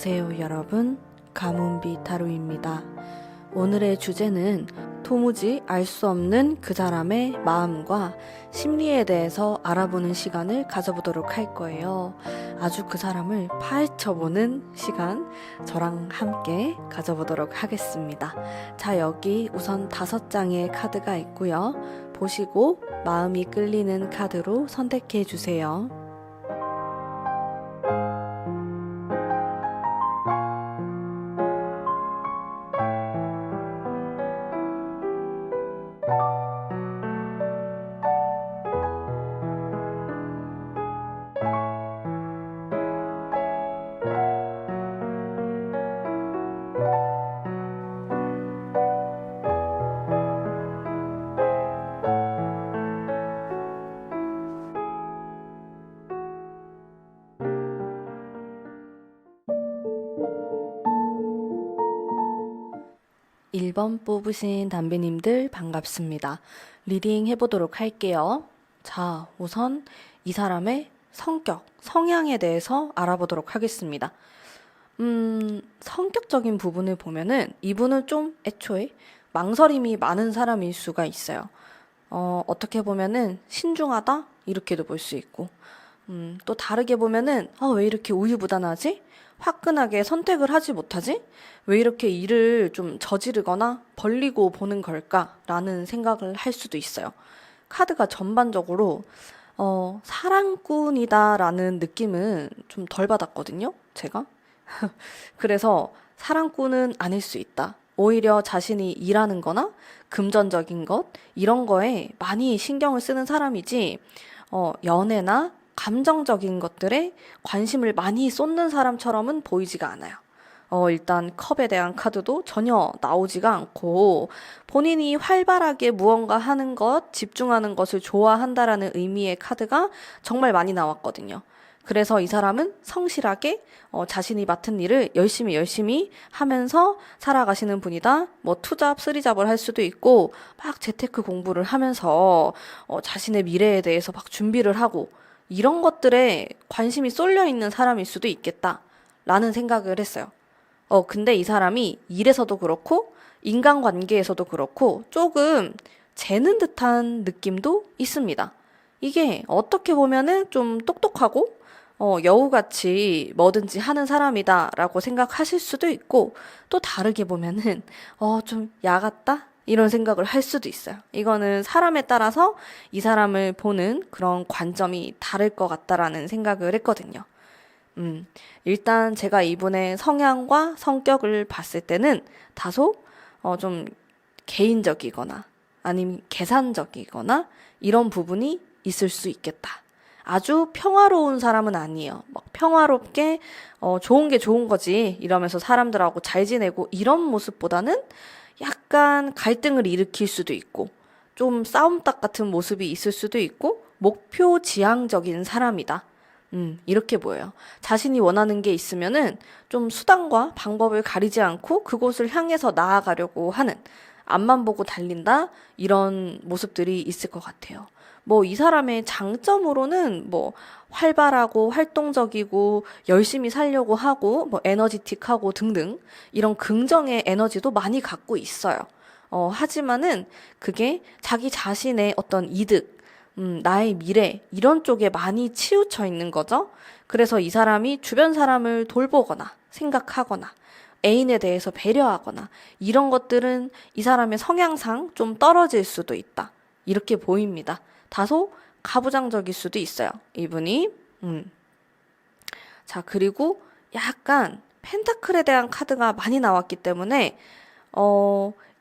안녕하세요 여러분, 가문비 타로입니다. 오늘의 주제는 도무지 알 수 없는 그 사람의 마음과 심리에 대해서 알아보는 시간을 가져보도록 할 거예요. 아주 그 사람을 파헤쳐보는 시간 저랑 함께 가져보도록 하겠습니다. 자, 여기 우선 5장의 카드가 있고요. 보시고 마음이 끌리는 카드로 선택해 주세요. 일 번 뽑으신 담비님들 반갑습니다. 리딩 해보도록 할게요. 자, 우선 이 사람의 성격, 성향에 대해서 알아보도록 하겠습니다. 성격적인 부분을 보면은 이분은 좀 애초에 망설임이 많은 사람일 수가 있어요. 어떻게 보면은 신중하다? 이렇게도 볼 수 있고, 또 다르게 보면은 왜 이렇게 우유부단하지? 화끈하게 선택을 하지 못하지? 왜 이렇게 일을 좀 저지르거나 벌리고 보는 걸까라는 생각을 할 수도 있어요. 카드가 전반적으로 사랑꾼이다라는 느낌은 좀 덜 받았거든요, 제가. 그래서 사랑꾼은 아닐 수 있다. 오히려 자신이 일하는 거나 금전적인 것, 이런 거에 많이 신경을 쓰는 사람이지, 연애나 감정적인 것들에 관심을 많이 쏟는 사람처럼은 보이지가 않아요. 일단 컵에 대한 카드도 전혀 나오지가 않고 본인이 활발하게 무언가 하는 것, 집중하는 것을 좋아한다라는 의미의 카드가 정말 많이 나왔거든요. 그래서 이 사람은 성실하게 자신이 맡은 일을 열심히 하면서 살아가시는 분이다. 뭐 투잡, 쓰리잡을 할 수도 있고 막 재테크 공부를 하면서 자신의 미래에 대해서 막 준비를 하고 이런 것들에 관심이 쏠려 있는 사람일 수도 있겠다라는 생각을 했어요. 근데 이 사람이 일에서도 그렇고 인간관계에서도 그렇고 조금 재는 듯한 느낌도 있습니다. 이게 어떻게 보면은 좀 똑똑하고 여우같이 뭐든지 하는 사람이다라고 생각하실 수도 있고, 또 다르게 보면은 좀 야 같다? 이런 생각을 할 수도 있어요. 이거는 사람에 따라서 이 사람을 보는 그런 관점이 다를 것 같다라는 생각을 했거든요. 일단 제가 이분의 성향과 성격을 봤을 때는 다소 좀 개인적이거나 아니면 계산적이거나 이런 부분이 있을 수 있겠다. 아주 평화로운 사람은 아니에요. 막 평화롭게 좋은 게 좋은 거지 이러면서 사람들하고 잘 지내고 이런 모습보다는 약간 갈등을 일으킬 수도 있고 좀 싸움닭 같은 모습이 있을 수도 있고 목표 지향적인 사람이다. 이렇게 보여요. 자신이 원하는 게 있으면은 좀 수단과 방법을 가리지 않고 그곳을 향해서 나아가려고 하는, 앞만 보고 달린다? 이런 모습들이 있을 것 같아요. 뭐 이 사람의 장점으로는 뭐 활발하고 활동적이고 열심히 살려고 하고 뭐 에너지틱하고 등등 이런 긍정의 에너지도 많이 갖고 있어요. 하지만은 그게 자기 자신의 어떤 이득, 나의 미래 이런 쪽에 많이 치우쳐 있는 거죠. 그래서 이 사람이 주변 사람을 돌보거나 생각하거나 애인에 대해서 배려하거나 이런 것들은 이 사람의 성향상 좀 떨어질 수도 있다. 이렇게 보입니다. 다소 가부장적일 수도 있어요, 이분이. 자, 그리고 약간 펜타클에 대한 카드가 많이 나왔기 때문에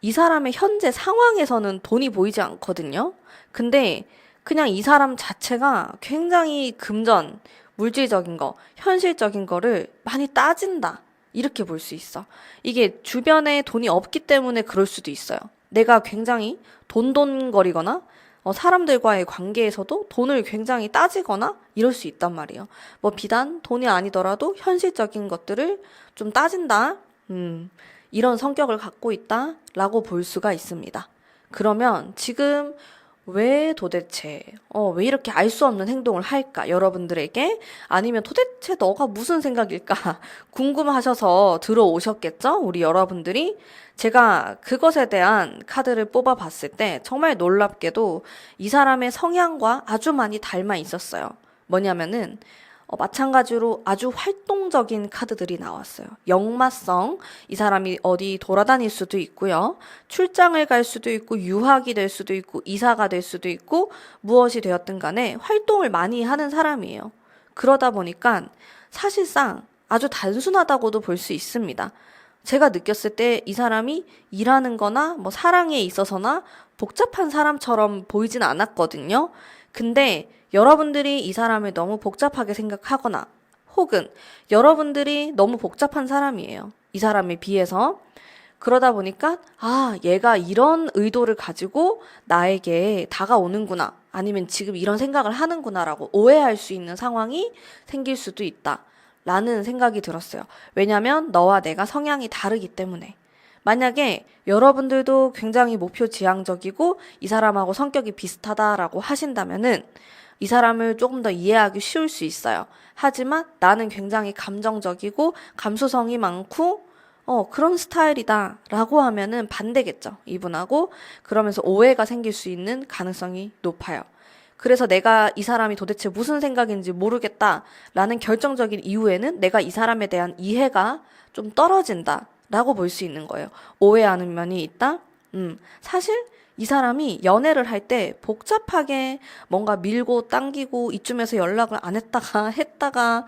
이 사람의 현재 상황에서는 돈이 보이지 않거든요. 근데 그냥 이 사람 자체가 굉장히 금전, 물질적인 거, 현실적인 거를 많이 따진다. 이렇게 볼 수 있어. 이게 주변에 돈이 없기 때문에 그럴 수도 있어요. 내가 굉장히 돈돈거리거나 사람들과의 관계에서도 돈을 굉장히 따지거나 이럴 수 있단 말이에요. 뭐 비단 돈이 아니더라도 현실적인 것들을 좀 따진다. 이런 성격을 갖고 있다라고 볼 수가 있습니다. 그러면 지금 왜 도대체, 왜 이렇게 알 수 없는 행동을 할까? 여러분들에게? 아니면 도대체 너가 무슨 생각일까? 궁금하셔서 들어오셨겠죠? 우리 여러분들이? 제가 그것에 대한 카드를 뽑아 봤을 때 정말 놀랍게도 이 사람의 성향과 아주 많이 닮아 있었어요. 뭐냐면은, 마찬가지로 아주 활동적인 카드들이 나왔어요. 역마성, 이 사람이 어디 돌아다닐 수도 있고요. 출장을 갈 수도 있고, 유학이 될 수도 있고, 이사가 될 수도 있고, 무엇이 되었든 간에 활동을 많이 하는 사람이에요. 그러다 보니까 사실상 아주 단순하다고도 볼 수 있습니다. 제가 느꼈을 때 이 사람이 일하는 거나 뭐 사랑에 있어서나 복잡한 사람처럼 보이진 않았거든요. 근데 여러분들이 이 사람을 너무 복잡하게 생각하거나 혹은 여러분들이 너무 복잡한 사람이에요. 이 사람에 비해서. 그러다 보니까 얘가 이런 의도를 가지고 나에게 다가오는구나. 아니면 지금 이런 생각을 하는구나라고 오해할 수 있는 상황이 생길 수도 있다. 라는 생각이 들었어요. 왜냐면 너와 내가 성향이 다르기 때문에. 만약에 여러분들도 굉장히 목표 지향적이고 이 사람하고 성격이 비슷하다라고 하신다면은 이 사람을 조금 더 이해하기 쉬울 수 있어요. 하지만 나는 굉장히 감정적이고 감수성이 많고 그런 스타일이다 라고 하면은 반대겠죠. 이분하고. 그러면서 오해가 생길 수 있는 가능성이 높아요. 그래서 내가 이 사람이 도대체 무슨 생각인지 모르겠다라는 결정적인 이유에는 내가 이 사람에 대한 이해가 좀 떨어진다라고 볼 수 있는 거예요. 오해하는 면이 있다? 사실 이 사람이 연애를 할 때 복잡하게 뭔가 밀고 당기고 이쯤에서 연락을 안 했다가 했다가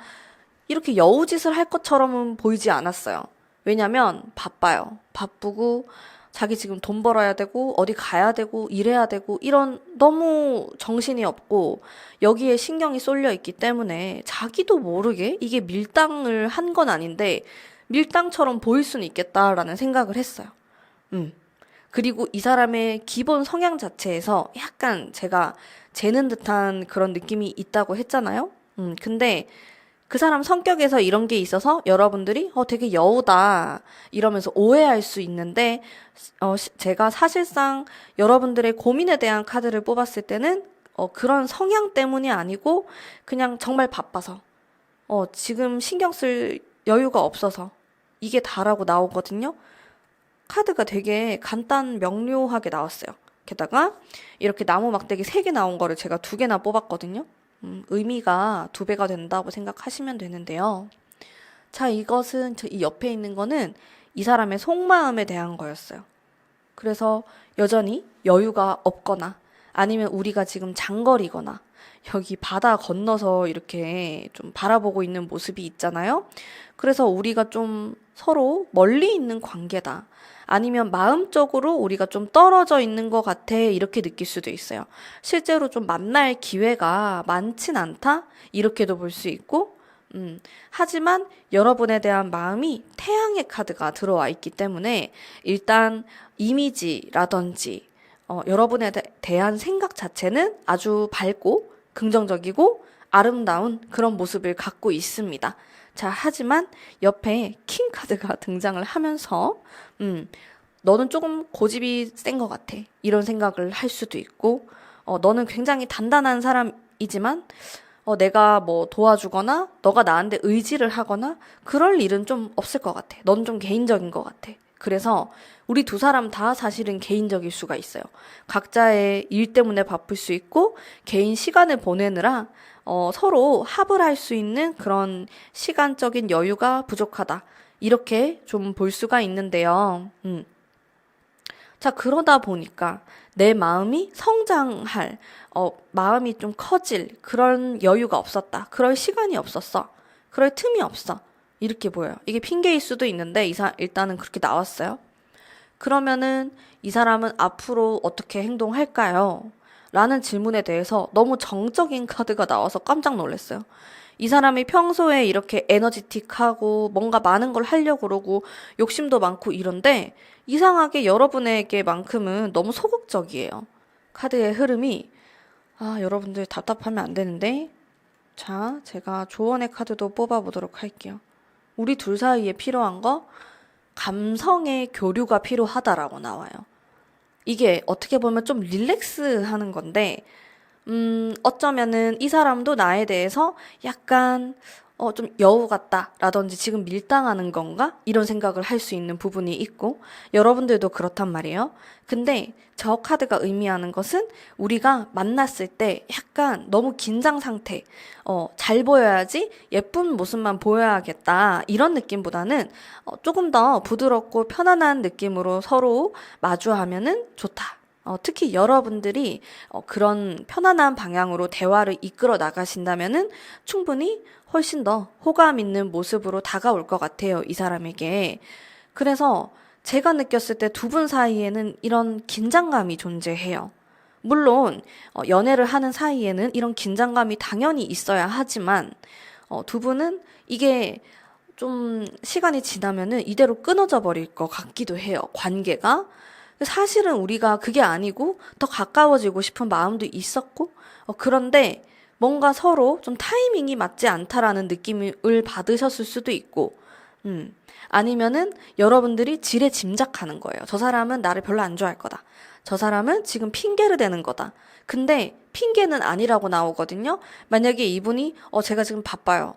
이렇게 여우짓을 할 것처럼은 보이지 않았어요. 왜냐면 바빠요. 바쁘고 자기 지금 돈 벌어야 되고 어디 가야 되고 일해야 되고 이런 너무 정신이 없고 여기에 신경이 쏠려 있기 때문에 자기도 모르게 이게 밀당을 한 건 아닌데 밀당처럼 보일 수는 있겠다라는 생각을 했어요. 그리고 이 사람의 기본 성향 자체에서 약간 제가 재는 듯한 그런 느낌이 있다고 했잖아요. 근데 그 사람 성격에서 이런 게 있어서 여러분들이 되게 여우다 이러면서 오해할 수 있는데 제가 사실상 여러분들의 고민에 대한 카드를 뽑았을 때는 그런 성향 때문이 아니고 그냥 정말 바빠서 지금 신경 쓸 여유가 없어서 이게 다라고 나오거든요. 카드가 되게 간단 명료하게 나왔어요. 게다가 이렇게 나무 막대기 3개 나온 거를 제가 2개나 뽑았거든요. 의미가 2배가 된다고 생각하시면 되는데요. 자, 이것은 이 옆에 있는 거는 이 사람의 속마음에 대한 거였어요. 그래서 여전히 여유가 없거나 아니면 우리가 지금 장거리거나 여기 바다 건너서 이렇게 좀 바라보고 있는 모습이 있잖아요. 그래서 우리가 좀 서로 멀리 있는 관계다. 아니면 마음적으로 우리가 좀 떨어져 있는 것 같아. 이렇게 느낄 수도 있어요. 실제로 좀 만날 기회가 많진 않다. 이렇게도 볼 수 있고, 하지만 여러분에 대한 마음이 태양의 카드가 들어와 있기 때문에 일단 이미지라든지 여러분에 대한 생각 자체는 아주 밝고 긍정적이고 아름다운 그런 모습을 갖고 있습니다. 자, 하지만 옆에 킹 카드가 등장을 하면서 너는 조금 고집이 센 것 같아. 이런 생각을 할 수도 있고 너는 굉장히 단단한 사람이지만 내가 뭐 도와주거나 너가 나한테 의지를 하거나 그럴 일은 좀 없을 것 같아. 넌 좀 개인적인 것 같아. 그래서 우리 두 사람 다 사실은 개인적일 수가 있어요. 각자의 일 때문에 바쁠 수 있고 개인 시간을 보내느라 서로 합을 할 수 있는 그런 시간적인 여유가 부족하다. 이렇게 좀 볼 수가 있는데요. 자, 그러다 보니까 내 마음이 성장할, 마음이 좀 커질 그런 여유가 없었다. 그럴 시간이 없었어. 그럴 틈이 없어. 이렇게 보여요. 이게 핑계일 수도 있는데 일단은 그렇게 나왔어요. 그러면은 이 사람은 앞으로 어떻게 행동할까요? 라는 질문에 대해서 너무 정적인 카드가 나와서 깜짝 놀랐어요. 이 사람이 평소에 이렇게 에너지틱하고 뭔가 많은 걸 하려고 그러고 욕심도 많고 이런데 이상하게 여러분에게만큼은 너무 소극적이에요. 카드의 흐름이 여러분들 답답하면 안 되는데 자, 제가 조언의 카드도 뽑아보도록 할게요. 우리 둘 사이에 필요한 거 감성의 교류가 필요하다라고 나와요. 이게 어떻게 보면 좀 릴렉스 하는 건데, 어쩌면은 이 사람도 나에 대해서 약간, 좀 여우 같다라든지 지금 밀당하는 건가? 이런 생각을 할 수 있는 부분이 있고, 여러분들도 그렇단 말이에요. 근데 저 카드가 의미하는 것은 우리가 만났을 때 약간 너무 긴장 상태, 잘 보여야지 예쁜 모습만 보여야겠다. 이런 느낌보다는 조금 더 부드럽고 편안한 느낌으로 서로 마주하면은 좋다. 특히 여러분들이 그런 편안한 방향으로 대화를 이끌어 나가신다면은 충분히 훨씬 더 호감 있는 모습으로 다가올 것 같아요, 이 사람에게. 그래서 제가 느꼈을 때 두 분 사이에는 이런 긴장감이 존재해요. 물론, 연애를 하는 사이에는 이런 긴장감이 당연히 있어야 하지만, 두 분은 이게 좀 시간이 지나면은 이대로 끊어져 버릴 것 같기도 해요, 관계가. 사실은 우리가 그게 아니고 더 가까워지고 싶은 마음도 있었고, 그런데 뭔가 서로 좀 타이밍이 맞지 않다라는 느낌을 받으셨을 수도 있고, 아니면은 여러분들이 지레 짐작하는 거예요. 저 사람은 나를 별로 안 좋아할 거다. 저 사람은 지금 핑계를 대는 거다. 근데 핑계는 아니라고 나오거든요. 만약에 이분이 제가 지금 바빠요.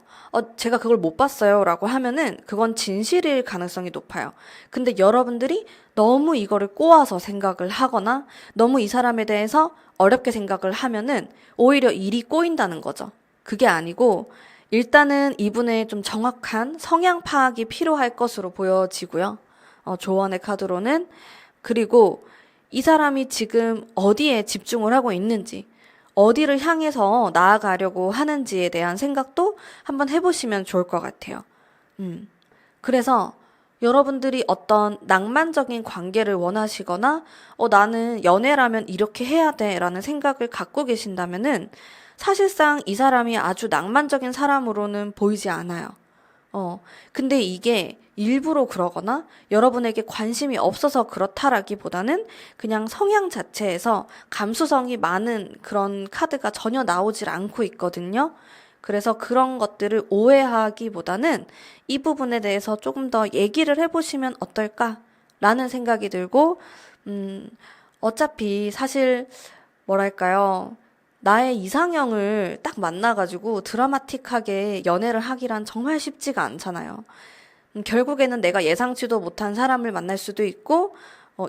제가 그걸 못 봤어요라고 하면은 그건 진실일 가능성이 높아요. 근데 여러분들이 너무 이거를 꼬아서 생각을 하거나 너무 이 사람에 대해서 어렵게 생각을 하면은 오히려 일이 꼬인다는 거죠. 그게 아니고 일단은 이분의 좀 정확한 성향 파악이 필요할 것으로 보여지고요. 조언의 카드로는. 그리고 이 사람이 지금 어디에 집중을 하고 있는지, 어디를 향해서 나아가려고 하는지에 대한 생각도 한번 해보시면 좋을 것 같아요. 음. 그래서 여러분들이 어떤 낭만적인 관계를 원하시거나, 나는 연애라면 이렇게 해야 돼 라는 생각을 갖고 계신다면은 사실상 이 사람이 아주 낭만적인 사람으로는 보이지 않아요. 근데 이게 일부러 그러거나 여러분에게 관심이 없어서 그렇다라기보다는 그냥 성향 자체에서 감수성이 많은 그런 카드가 전혀 나오질 않고 있거든요. 그래서 그런 것들을 오해하기보다는 이 부분에 대해서 조금 더 얘기를 해보시면 어떨까라는 생각이 들고, 음, 어차피 사실 뭐랄까요. 나의 이상형을 딱 만나가지고 드라마틱하게 연애를 하기란 정말 쉽지가 않잖아요. 결국에는 내가 예상치도 못한 사람을 만날 수도 있고,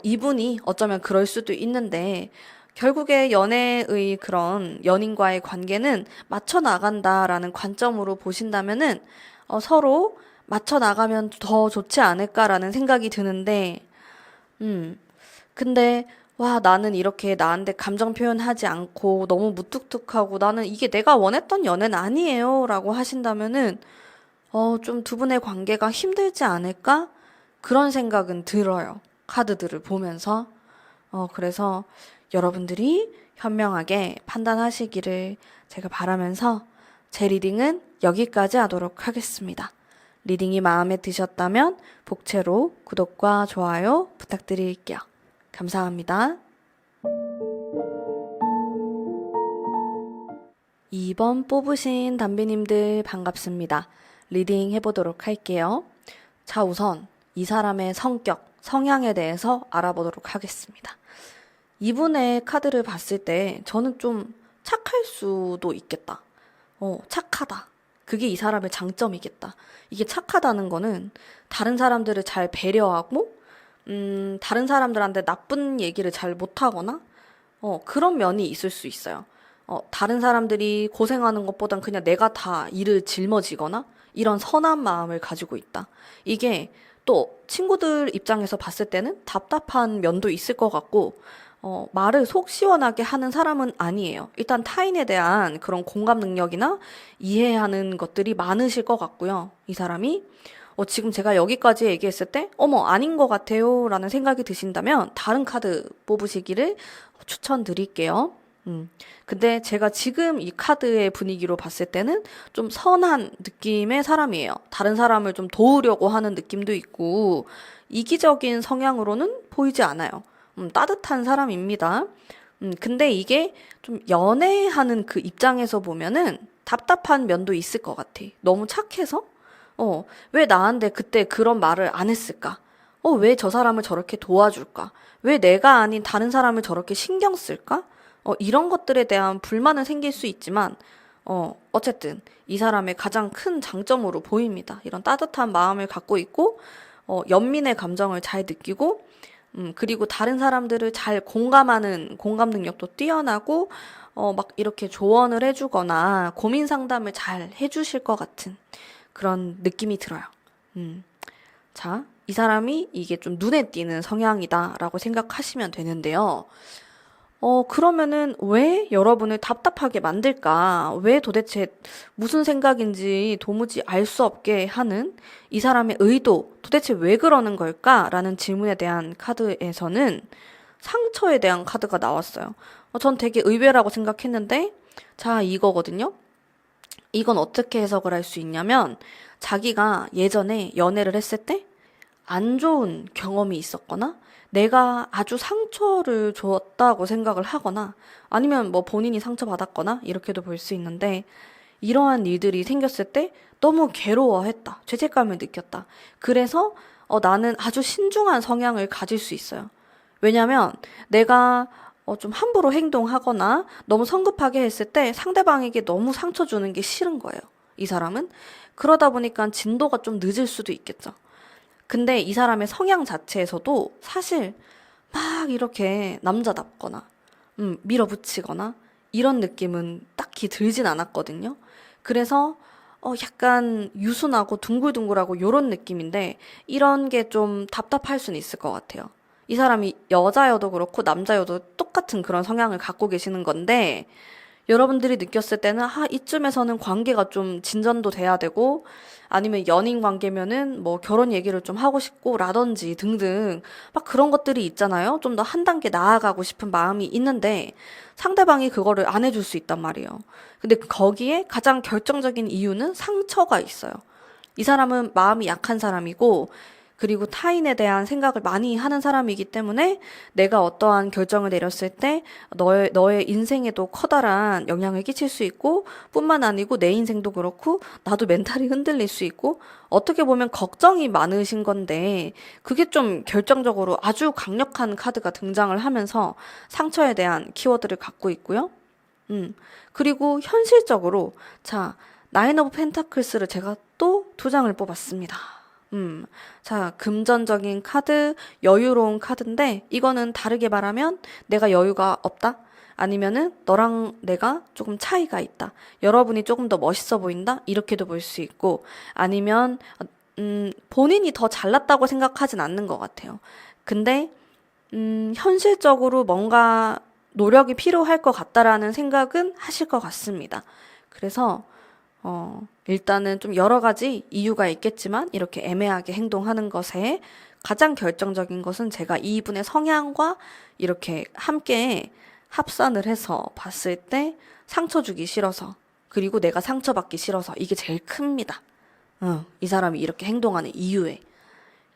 이분이 어쩌면 그럴 수도 있는데, 결국에 연애의 그런 연인과의 관계는 맞춰 나간다라는 관점으로 보신다면은, 서로 맞춰 나가면 더 좋지 않을까라는 생각이 드는데, 음, 근데 와, 나는 이렇게 나한테 감정 표현하지 않고 너무 무뚝뚝하고 나는 이게 내가 원했던 연애는 아니에요 라고 하신다면은 좀 두 분의 관계가 힘들지 않을까? 그런 생각은 들어요. 카드들을 보면서. 그래서 여러분들이 현명하게 판단하시기를 제가 바라면서 제 리딩은 여기까지 하도록 하겠습니다. 리딩이 마음에 드셨다면 복채로 구독과 좋아요 부탁드릴게요. 감사합니다. 2번 뽑으신 담비님들 반갑습니다. 리딩 해보도록 할게요. 자, 우선 이 사람의 성격, 성향에 대해서 알아보도록 하겠습니다. 이분의 카드를 봤을 때 저는 좀 착할 수도 있겠다. 착하다. 그게 이 사람의 장점이겠다. 이게 착하다는 거는 다른 사람들을 잘 배려하고 다른 사람들한테 나쁜 얘기를 잘 못하거나, 그런 면이 있을 수 있어요. 다른 사람들이 고생하는 것보단 그냥 내가 다 일을 짊어지거나, 이런 선한 마음을 가지고 있다. 이게 또 친구들 입장에서 봤을 때는 답답한 면도 있을 것 같고, 말을 속 시원하게 하는 사람은 아니에요. 일단 타인에 대한 그런 공감 능력이나 이해하는 것들이 많으실 것 같고요. 이 사람이. 지금 제가 여기까지 얘기했을 때, 아닌 것 같아요. 라는 생각이 드신다면, 다른 카드 뽑으시기를 추천드릴게요. 근데 제가 지금 이 카드의 분위기로 봤을 때는 좀 선한 느낌의 사람이에요. 다른 사람을 좀 도우려고 하는 느낌도 있고, 이기적인 성향으로는 보이지 않아요. 따뜻한 사람입니다. 근데 이게 좀 연애하는 그 입장에서 보면은 답답한 면도 있을 것 같아. 너무 착해서? 왜 나한테 그때 그런 말을 안 했을까? 왜 저 사람을 저렇게 도와줄까? 왜 내가 아닌 다른 사람을 저렇게 신경 쓸까? 이런 것들에 대한 불만은 생길 수 있지만, 어쨌든 이 사람의 가장 큰 장점으로 보입니다. 이런 따뜻한 마음을 갖고 있고, 연민의 감정을 잘 느끼고, 그리고 다른 사람들을 잘 공감하는 공감 능력도 뛰어나고, 막 이렇게 조언을 해주거나 고민 상담을 잘 해주실 것 같은 그런 느낌이 들어요. 음. 자, 이 사람이 이게 좀 눈에 띄는 성향이다라고 생각하시면 되는데요. 그러면은 왜 여러분을 답답하게 만들까? 왜 도대체 무슨 생각인지 도무지 알 수 없게 하는 이 사람의 의도, 도대체 왜 그러는 걸까? 라는 질문에 대한 카드에서는 상처에 대한 카드가 나왔어요. 전 되게 의외라고 생각했는데, 자, 이거거든요. 이건 어떻게 해석을 할 수 있냐면, 자기가 예전에 연애를 했을 때 안 좋은 경험이 있었거나 내가 아주 상처를 줬다고 생각을 하거나 아니면 뭐 본인이 상처받았거나 이렇게도 볼 수 있는데 이러한 일들이 생겼을 때 너무 괴로워했다. 죄책감을 느꼈다. 그래서 나는 아주 신중한 성향을 가질 수 있어요. 왜냐면 내가 좀 함부로 행동하거나 너무 성급하게 했을 때 상대방에게 너무 상처 주는 게 싫은 거예요. 이 사람은. 그러다 보니까 진도가 좀 늦을 수도 있겠죠. 근데 이 사람의 성향 자체에서도 사실 막 이렇게 남자답거나, 밀어붙이거나 이런 느낌은 딱히 들진 않았거든요. 그래서 약간 유순하고 둥글둥글하고 요런 느낌인데 이런 게 좀 답답할 수는 있을 것 같아요. 이 사람이 여자여도 그렇고 남자여도 똑같은 그런 성향을 갖고 계시는 건데 여러분들이 느꼈을 때는 이쯤에서는 관계가 좀 진전도 돼야 되고 아니면 연인 관계면은 뭐 결혼 얘기를 좀 하고 싶고 라든지 등등 막 그런 것들이 있잖아요. 좀 더 한 단계 나아가고 싶은 마음이 있는데 상대방이 그거를 안 해줄 수 있단 말이에요. 근데 거기에 가장 결정적인 이유는 상처가 있어요. 이 사람은 마음이 약한 사람이고 그리고 타인에 대한 생각을 많이 하는 사람이기 때문에 내가 어떠한 결정을 내렸을 때 너의 인생에도 커다란 영향을 끼칠 수 있고 뿐만 아니고 내 인생도 그렇고 나도 멘탈이 흔들릴 수 있고 어떻게 보면 걱정이 많으신 건데 그게 좀 결정적으로 아주 강력한 카드가 등장을 하면서 상처에 대한 키워드를 갖고 있고요. 그리고 현실적으로 자, 나인 오브 펜타클스를 제가 또 두 장을 뽑았습니다. 자, 금전적인 카드, 여유로운 카드인데, 이거는 다르게 말하면 내가 여유가 없다? 아니면은 너랑 내가 조금 차이가 있다. 여러분이 조금 더 멋있어 보인다? 이렇게도 볼 수 있고, 아니면, 본인이 더 잘났다고 생각하진 않는 것 같아요. 근데, 현실적으로 뭔가 노력이 필요할 것 같다라는 생각은 하실 것 같습니다. 그래서, 일단은 좀 여러 가지 이유가 있겠지만 이렇게 애매하게 행동하는 것에 가장 결정적인 것은 제가 이분의 성향과 이렇게 함께 합산을 해서 봤을 때 상처 주기 싫어서 그리고 내가 상처받기 싫어서 이게 제일 큽니다. 이 사람이 이렇게 행동하는 이유에.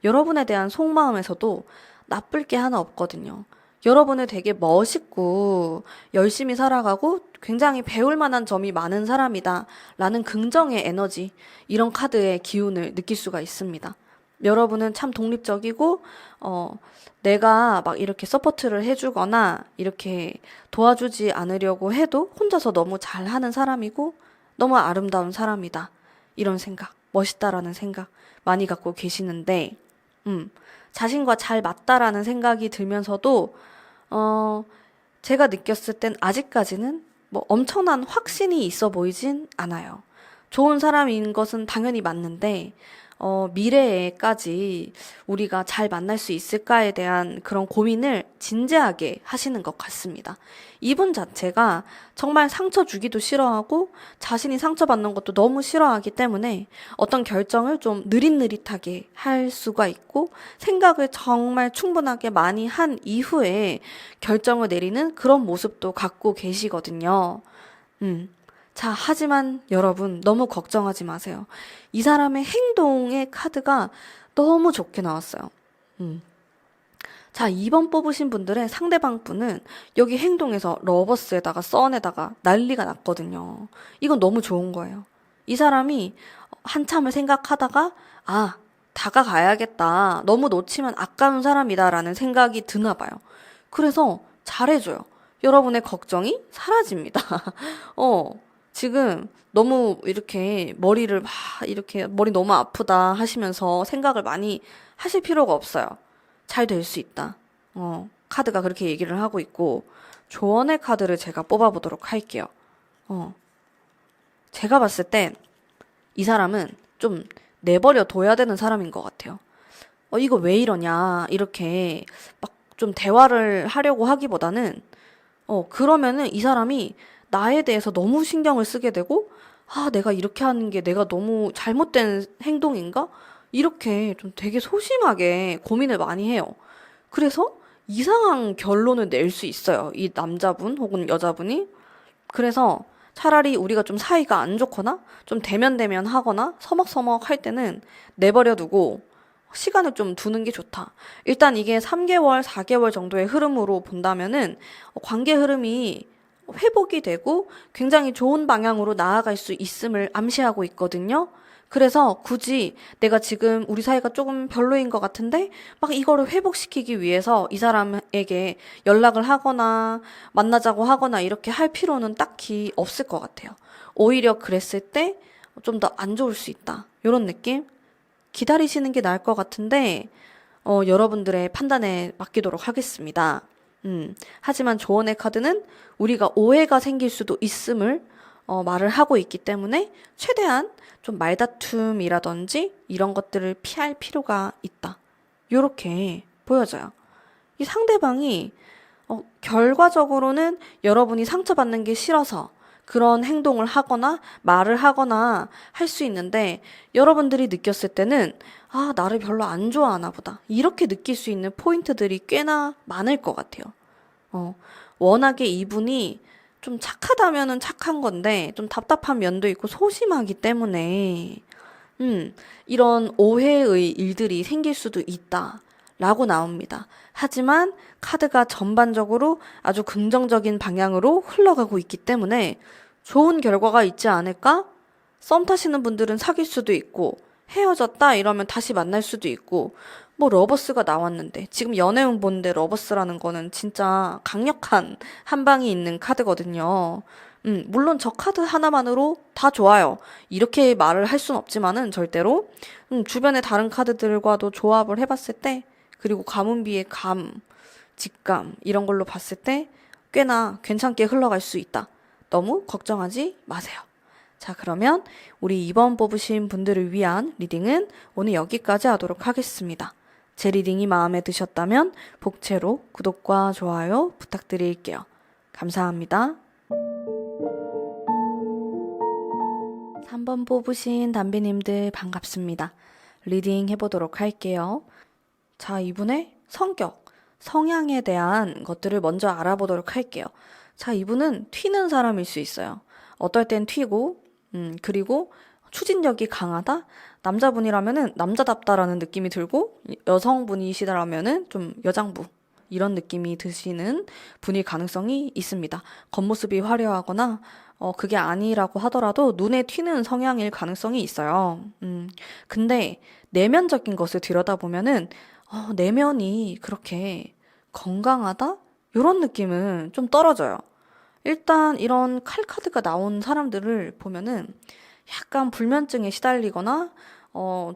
여러분에 대한 속마음에서도 나쁠 게 하나 없거든요. 여러분을 되게 멋있고 열심히 살아가고 굉장히 배울 만한 점이 많은 사람이다 라는 긍정의 에너지, 이런 카드의 기운을 느낄 수가 있습니다. 여러분은 참 독립적이고 내가 막 이렇게 서포트를 해주거나 이렇게 도와주지 않으려고 해도 혼자서 너무 잘하는 사람이고 너무 아름다운 사람이다, 이런 생각, 멋있다라는 생각 많이 갖고 계시는데 자신과 잘 맞다라는 생각이 들면서도 제가 느꼈을 땐 아직까지는 뭐 엄청난 확신이 있어 보이진 않아요. 좋은 사람인 것은 당연히 맞는데 미래에까지 우리가 잘 만날 수 있을까에 대한 그런 고민을 진지하게 하시는 것 같습니다. 이분 자체가 정말 상처 주기도 싫어하고 자신이 상처받는 것도 너무 싫어하기 때문에 어떤 결정을 좀 느릿느릿하게 할 수가 있고 생각을 정말 충분하게 많이 한 이후에 결정을 내리는 그런 모습도 갖고 계시거든요. 자, 하지만 여러분 너무 걱정하지 마세요. 이 사람의 행동의 카드가 너무 좋게 나왔어요. 자, 2번 뽑으신 분들의 상대방 분은 여기 행동에서 러버스에다가 썬에다가 난리가 났거든요. 이건 너무 좋은 거예요. 이 사람이 한참을 생각하다가 다가가야겠다. 너무 놓치면 아까운 사람이다라는 생각이 드나 봐요. 그래서 잘해줘요. 여러분의 걱정이 사라집니다. 어, 지금 너무 이렇게 머리를 막 이렇게 머리 너무 아프다 하시면서 생각을 많이 하실 필요가 없어요. 잘 될 수 있다. 카드가 그렇게 얘기를 하고 있고, 조언의 카드를 제가 뽑아보도록 할게요. 어, 제가 봤을 땐 이 사람은 좀 내버려 둬야 되는 사람인 것 같아요. 이거 왜 이러냐, 이렇게 막 좀 대화를 하려고 하기보다는, 그러면은 이 사람이 나에 대해서 너무 신경을 쓰게 되고, 아, 내가 이렇게 하는 게 내가 너무 잘못된 행동인가? 이렇게 좀 되게 소심하게 고민을 많이 해요. 그래서 이상한 결론을 낼 수 있어요. 이 남자분 혹은 여자분이. 그래서 차라리 우리가 좀 사이가 안 좋거나 좀 대면대면 하거나 서먹서먹 할 때는 내버려 두고 시간을 좀 두는 게 좋다. 일단 이게 3개월, 4개월 정도의 흐름으로 본다면은 관계 흐름이 회복이 되고 굉장히 좋은 방향으로 나아갈 수 있음을 암시하고 있거든요. 그래서 굳이 내가 지금 우리 사이가 조금 별로인 것 같은데 막 이거를 회복시키기 위해서 이 사람에게 연락을 하거나 만나자고 하거나 이렇게 할 필요는 딱히 없을 것 같아요. 오히려 그랬을 때 좀 더 안 좋을 수 있다. 이런 느낌? 기다리시는 게 나을 것 같은데 여러분들의 판단에 맡기도록 하겠습니다. 하지만 조언의 카드는 우리가 오해가 생길 수도 있음을 말을 하고 있기 때문에 최대한 좀 말다툼이라든지 이런 것들을 피할 필요가 있다. 요렇게 보여져요. 이 상대방이 결과적으로는 여러분이 상처받는 게 싫어서 그런 행동을 하거나 말을 하거나 할 수 있는데 여러분들이 느꼈을 때는 아, 나를 별로 안 좋아하나 보다. 이렇게 느낄 수 있는 포인트들이 꽤나 많을 것 같아요. 워낙에 이분이 좀 착하다면은 착한 건데 좀 답답한 면도 있고 소심하기 때문에 이런 오해의 일들이 생길 수도 있다라고 나옵니다. 하지만 카드가 전반적으로 아주 긍정적인 방향으로 흘러가고 있기 때문에 좋은 결과가 있지 않을까? 썸 타시는 분들은 사귈 수도 있고 헤어졌다 이러면 다시 만날 수도 있고 뭐 러버스가 나왔는데 지금 연애운 본데 러버스라는 거는 진짜 강력한 한 방이 있는 카드거든요. 물론 저 카드 하나만으로 다 좋아요. 이렇게 말을 할 순 없지만은 절대로 주변의 다른 카드들과도 조합을 해봤을 때 그리고 가문비의 감, 직감 이런 걸로 봤을 때 꽤나 괜찮게 흘러갈 수 있다. 너무 걱정하지 마세요. 자, 그러면 우리 이번 뽑으신 분들을 위한 리딩은 오늘 여기까지 하도록 하겠습니다. 제 리딩이 마음에 드셨다면 복채로 구독과 좋아요 부탁드릴게요. 감사합니다. 3번 뽑으신 담비님들 반갑습니다. 리딩 해보도록 할게요. 자, 이분의 성격, 성향에 대한 것들을 먼저 알아보도록 할게요. 자, 이분은 튀는 사람일 수 있어요. 어떨 땐 튀고, 그리고 추진력이 강하다? 남자분이라면은 남자답다라는 느낌이 들고, 여성분이시라면은 좀 여장부, 이런 느낌이 드시는 분일 가능성이 있습니다. 겉모습이 화려하거나, 그게 아니라고 하더라도 눈에 튀는 성향일 가능성이 있어요. 근데 내면적인 것을 들여다보면은, 내면이 그렇게 건강하다? 이런 느낌은 좀 떨어져요. 일단 이런 칼카드가 나온 사람들을 보면은 약간 불면증에 시달리거나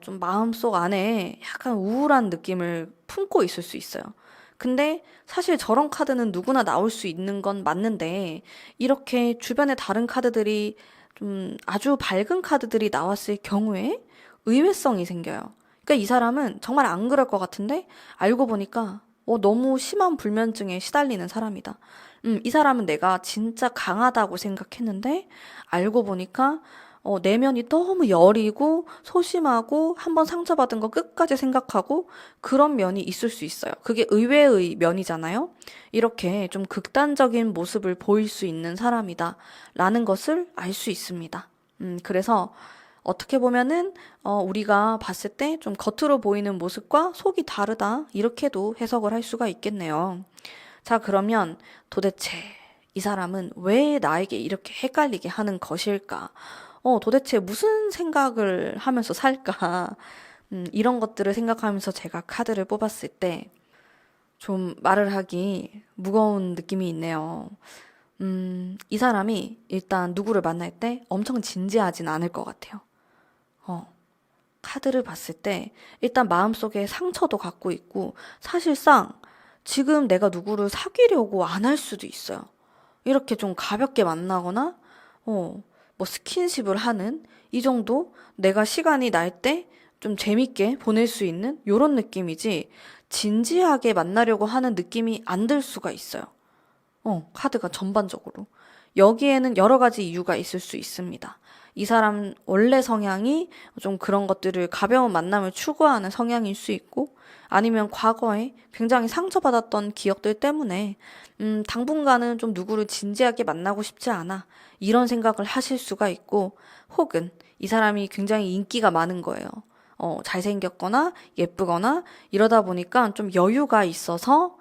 좀 마음속 안에 약간 우울한 느낌을 품고 있을 수 있어요. 근데 사실 저런 카드는 누구나 나올 수 있는 건 맞는데 이렇게 주변에 다른 카드들이 좀 아주 밝은 카드들이 나왔을 경우에 의외성이 생겨요. 그러니까 이 사람은 정말 안 그럴 것 같은데 알고 보니까 너무 심한 불면증에 시달리는 사람이다. 이 사람은 내가 진짜 강하다고 생각했는데 알고 보니까 내면이 너무 여리고 소심하고 한번 상처받은 거 끝까지 생각하고 그런 면이 있을 수 있어요. 그게 의외의 면이잖아요. 이렇게 좀 극단적인 모습을 보일 수 있는 사람이다 라는 것을 알 수 있습니다. 그래서 어떻게 보면은 우리가 봤을 때 좀 겉으로 보이는 모습과 속이 다르다 이렇게도 해석을 할 수가 있겠네요. 자, 그러면 도대체 이 사람은 왜 나에게 이렇게 헷갈리게 하는 것일까? 도대체 무슨 생각을 하면서 살까? 이런 것들을 생각하면서 제가 카드를 뽑았을 때 좀 말을 하기 무거운 느낌이 있네요. 이 사람이 일단 누구를 만날 때 엄청 진지하진 않을 것 같아요. 어, 카드를 봤을 때 일단 마음속에 상처도 갖고 있고 사실상 지금 내가 누구를 사귀려고 안 할 수도 있어요. 이렇게 좀 가볍게 만나거나 뭐 스킨십을 하는 이 정도 내가 시간이 날 때 좀 재밌게 보낼 수 있는 요런 느낌이지 진지하게 만나려고 하는 느낌이 안 들 수가 있어요. 카드가 전반적으로. 여기에는 여러 가지 이유가 있을 수 있습니다. 이 사람 원래 성향이 좀 그런 것들을 가벼운 만남을 추구하는 성향일 수 있고, 아니면 과거에 굉장히 상처받았던 기억들 때문에, 당분간은 좀 누구를 진지하게 만나고 싶지 않아. 이런 생각을 하실 수가 있고, 혹은 이 사람이 굉장히 인기가 많은 거예요. 잘생겼거나 예쁘거나 이러다 보니까 좀 여유가 있어서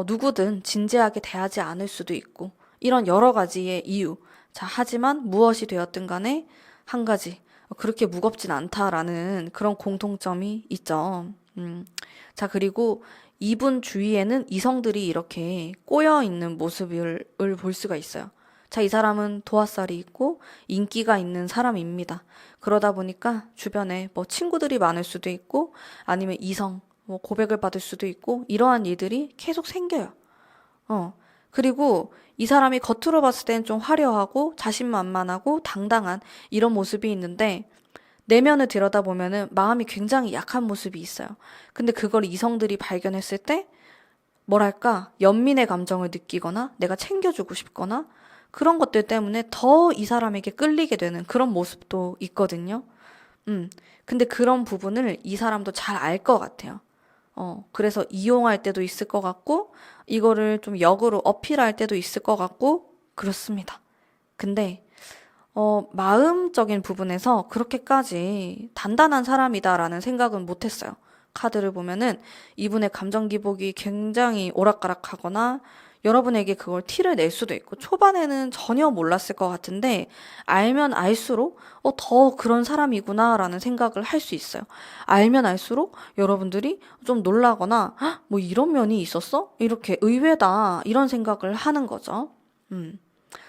누구든 진지하게 대하지 않을 수도 있고, 이런 여러 가지의 이유. 자, 하지만 무엇이 되었든 간에 한 가지. 그렇게 무겁진 않다라는 그런 공통점이 있죠. 자, 그리고 이분 주위에는 이성들이 이렇게 꼬여 있는 모습을 볼 수가 있어요. 자, 이 사람은 도화살이 있고 인기가 있는 사람입니다. 그러다 보니까 주변에 뭐 친구들이 많을 수도 있고 아니면 이성, 뭐 고백을 받을 수도 있고 이러한 일들이 계속 생겨요. 어. 그리고 이 사람이 겉으로 봤을 땐 좀 화려하고 자신만만하고 당당한 이런 모습이 있는데 내면을 들여다보면은 마음이 굉장히 약한 모습이 있어요. 근데 그걸 이성들이 발견했을 때 뭐랄까 연민의 감정을 느끼거나 내가 챙겨주고 싶거나 그런 것들 때문에 더 이 사람에게 끌리게 되는 그런 모습도 있거든요. 음. 근데 그런 부분을 이 사람도 잘 알 것 같아요. 그래서 이용할 때도 있을 것 같고, 이거를 좀 역으로 어필할 때도 있을 것 같고, 그렇습니다. 근데, 마음적인 부분에서 그렇게까지 단단한 사람이다라는 생각은 못 했어요. 카드를 보면은 이분의 감정 기복이 굉장히 오락가락하거나 여러분에게 그걸 티를 낼 수도 있고 초반에는 전혀 몰랐을 것 같은데 알면 알수록 더 그런 사람이구나라는 생각을 할 수 있어요. 알면 알수록 여러분들이 좀 놀라거나 "헉, 뭐 이런 면이 있었어? 이렇게 의외다 이런 생각을 하는 거죠. 음,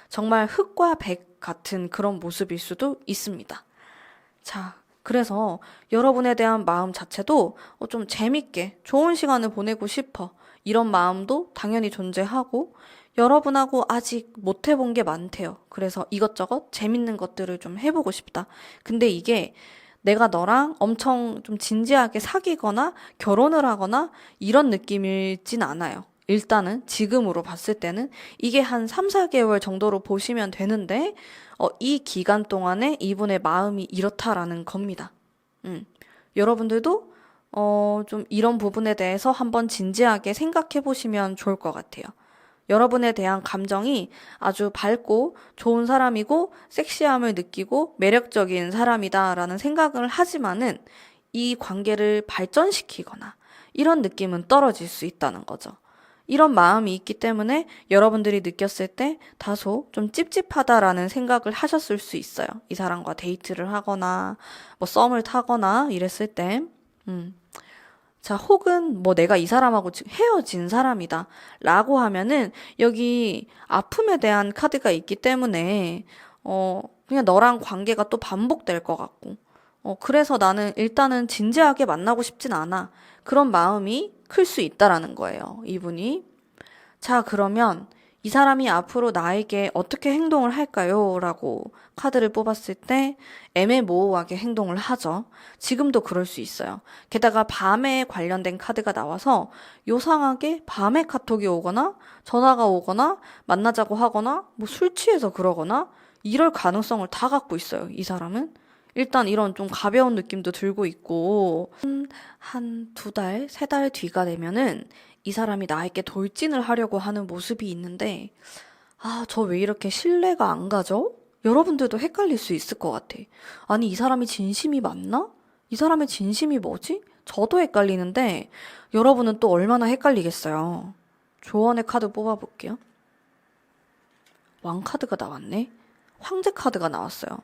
정말 흑과 백 같은 그런 모습일 수도 있습니다. 자, 그래서 여러분에 대한 마음 자체도 좀 재밌게 좋은 시간을 보내고 싶어. 이런 마음도 당연히 존재하고, 여러분하고 아직 못 해본 게 많대요. 그래서 이것저것 재밌는 것들을 좀 해보고 싶다. 근데 이게 내가 너랑 엄청 좀 진지하게 사귀거나 결혼을 하거나 이런 느낌이진 않아요. 일단은 지금으로 봤을 때는 이게 한 3, 4개월 정도로 보시면 되는데, 이 기간 동안에 이분의 마음이 이렇다라는 겁니다. 음. 여러분들도 좀 이런 부분에 대해서 한번 진지하게 생각해 보시면 좋을 것 같아요. 여러분에 대한 감정이 아주 밝고 좋은 사람이고 섹시함을 느끼고 매력적인 사람이다라는 생각을 하지만은 이 관계를 발전시키거나 이런 느낌은 떨어질 수 있다는 거죠. 이런 마음이 있기 때문에 여러분들이 느꼈을 때 다소 좀 찝찝하다라는 생각을 하셨을 수 있어요. 이 사람과 데이트를 하거나 뭐 썸을 타거나 이랬을 때. 음. 자, 혹은 뭐 내가 이 사람하고 헤어진 사람이다 라고 하면은 여기 아픔에 대한 카드가 있기 때문에 그냥 너랑 관계가 또 반복될 것 같고 그래서 나는 일단은 진지하게 만나고 싶진 않아. 그런 마음이 클 수 있다라는 거예요, 이분이. 자, 그러면 이 사람이 앞으로 나에게 어떻게 행동을 할까요? 라고 카드를 뽑았을 때 애매모호하게 행동을 하죠. 지금도 그럴 수 있어요. 게다가 밤에 관련된 카드가 나와서 요상하게 밤에 카톡이 오거나 전화가 오거나 만나자고 하거나 뭐 술 취해서 그러거나 이럴 가능성을 다 갖고 있어요. 이 사람은. 일단 이런 좀 가벼운 느낌도 들고 있고 한 2달, 3달 뒤가 되면은 이 사람이 나에게 돌진을 하려고 하는 모습이 있는데, 아, 저 왜 이렇게 신뢰가 안 가죠? 여러분들도 헷갈릴 수 있을 것 같아. 아니, 이 사람이 진심이 맞나? 이 사람의 진심이 뭐지? 저도 헷갈리는데, 여러분은 또 얼마나 헷갈리겠어요. 조언의 카드 뽑아볼게요. 왕카드가 나왔네? 황제 카드가 나왔어요.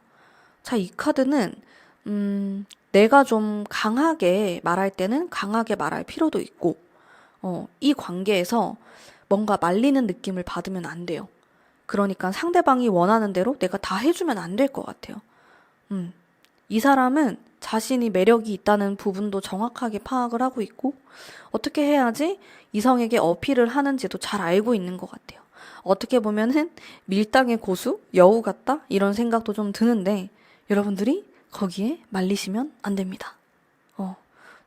자, 이 카드는, 내가 좀 강하게 말할 때는 강하게 말할 필요도 있고, 이 관계에서 뭔가 말리는 느낌을 받으면 안 돼요. 그러니까 상대방이 원하는 대로 내가 다 해주면 안 될 것 같아요. 음. 이 사람은 자신이 매력이 있다는 부분도 정확하게 파악을 하고 있고, 어떻게 해야지 이성에게 어필을 하는지도 잘 알고 있는 것 같아요. 어떻게 보면은 밀당의 고수? 여우 같다? 이런 생각도 좀 드는데, 여러분들이 거기에 말리시면 안 됩니다. 어,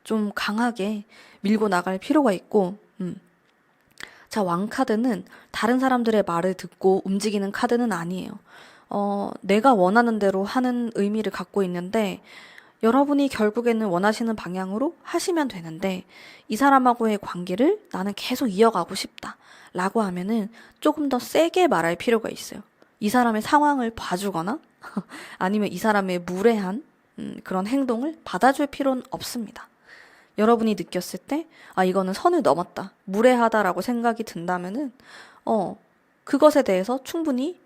좀 강하게 밀고 나갈 필요가 있고, 자, 왕카드는 다른 사람들의 말을 듣고 움직이는 카드는 아니에요. 내가 원하는 대로 하는 의미를 갖고 있는데, 여러분이 결국에는 원하시는 방향으로 하시면 되는데, 이 사람하고의 관계를 나는 계속 이어가고 싶다. 라고 하면은 조금 더 세게 말할 필요가 있어요. 이 사람의 상황을 봐주거나, 아니면 이 사람의 무례한 그런 행동을 받아줄 필요는 없습니다. 여러분이 느꼈을 때, 아, 이거는 선을 넘었다. 무례하다라고 생각이 든다면은, 그것에 대해서 충분히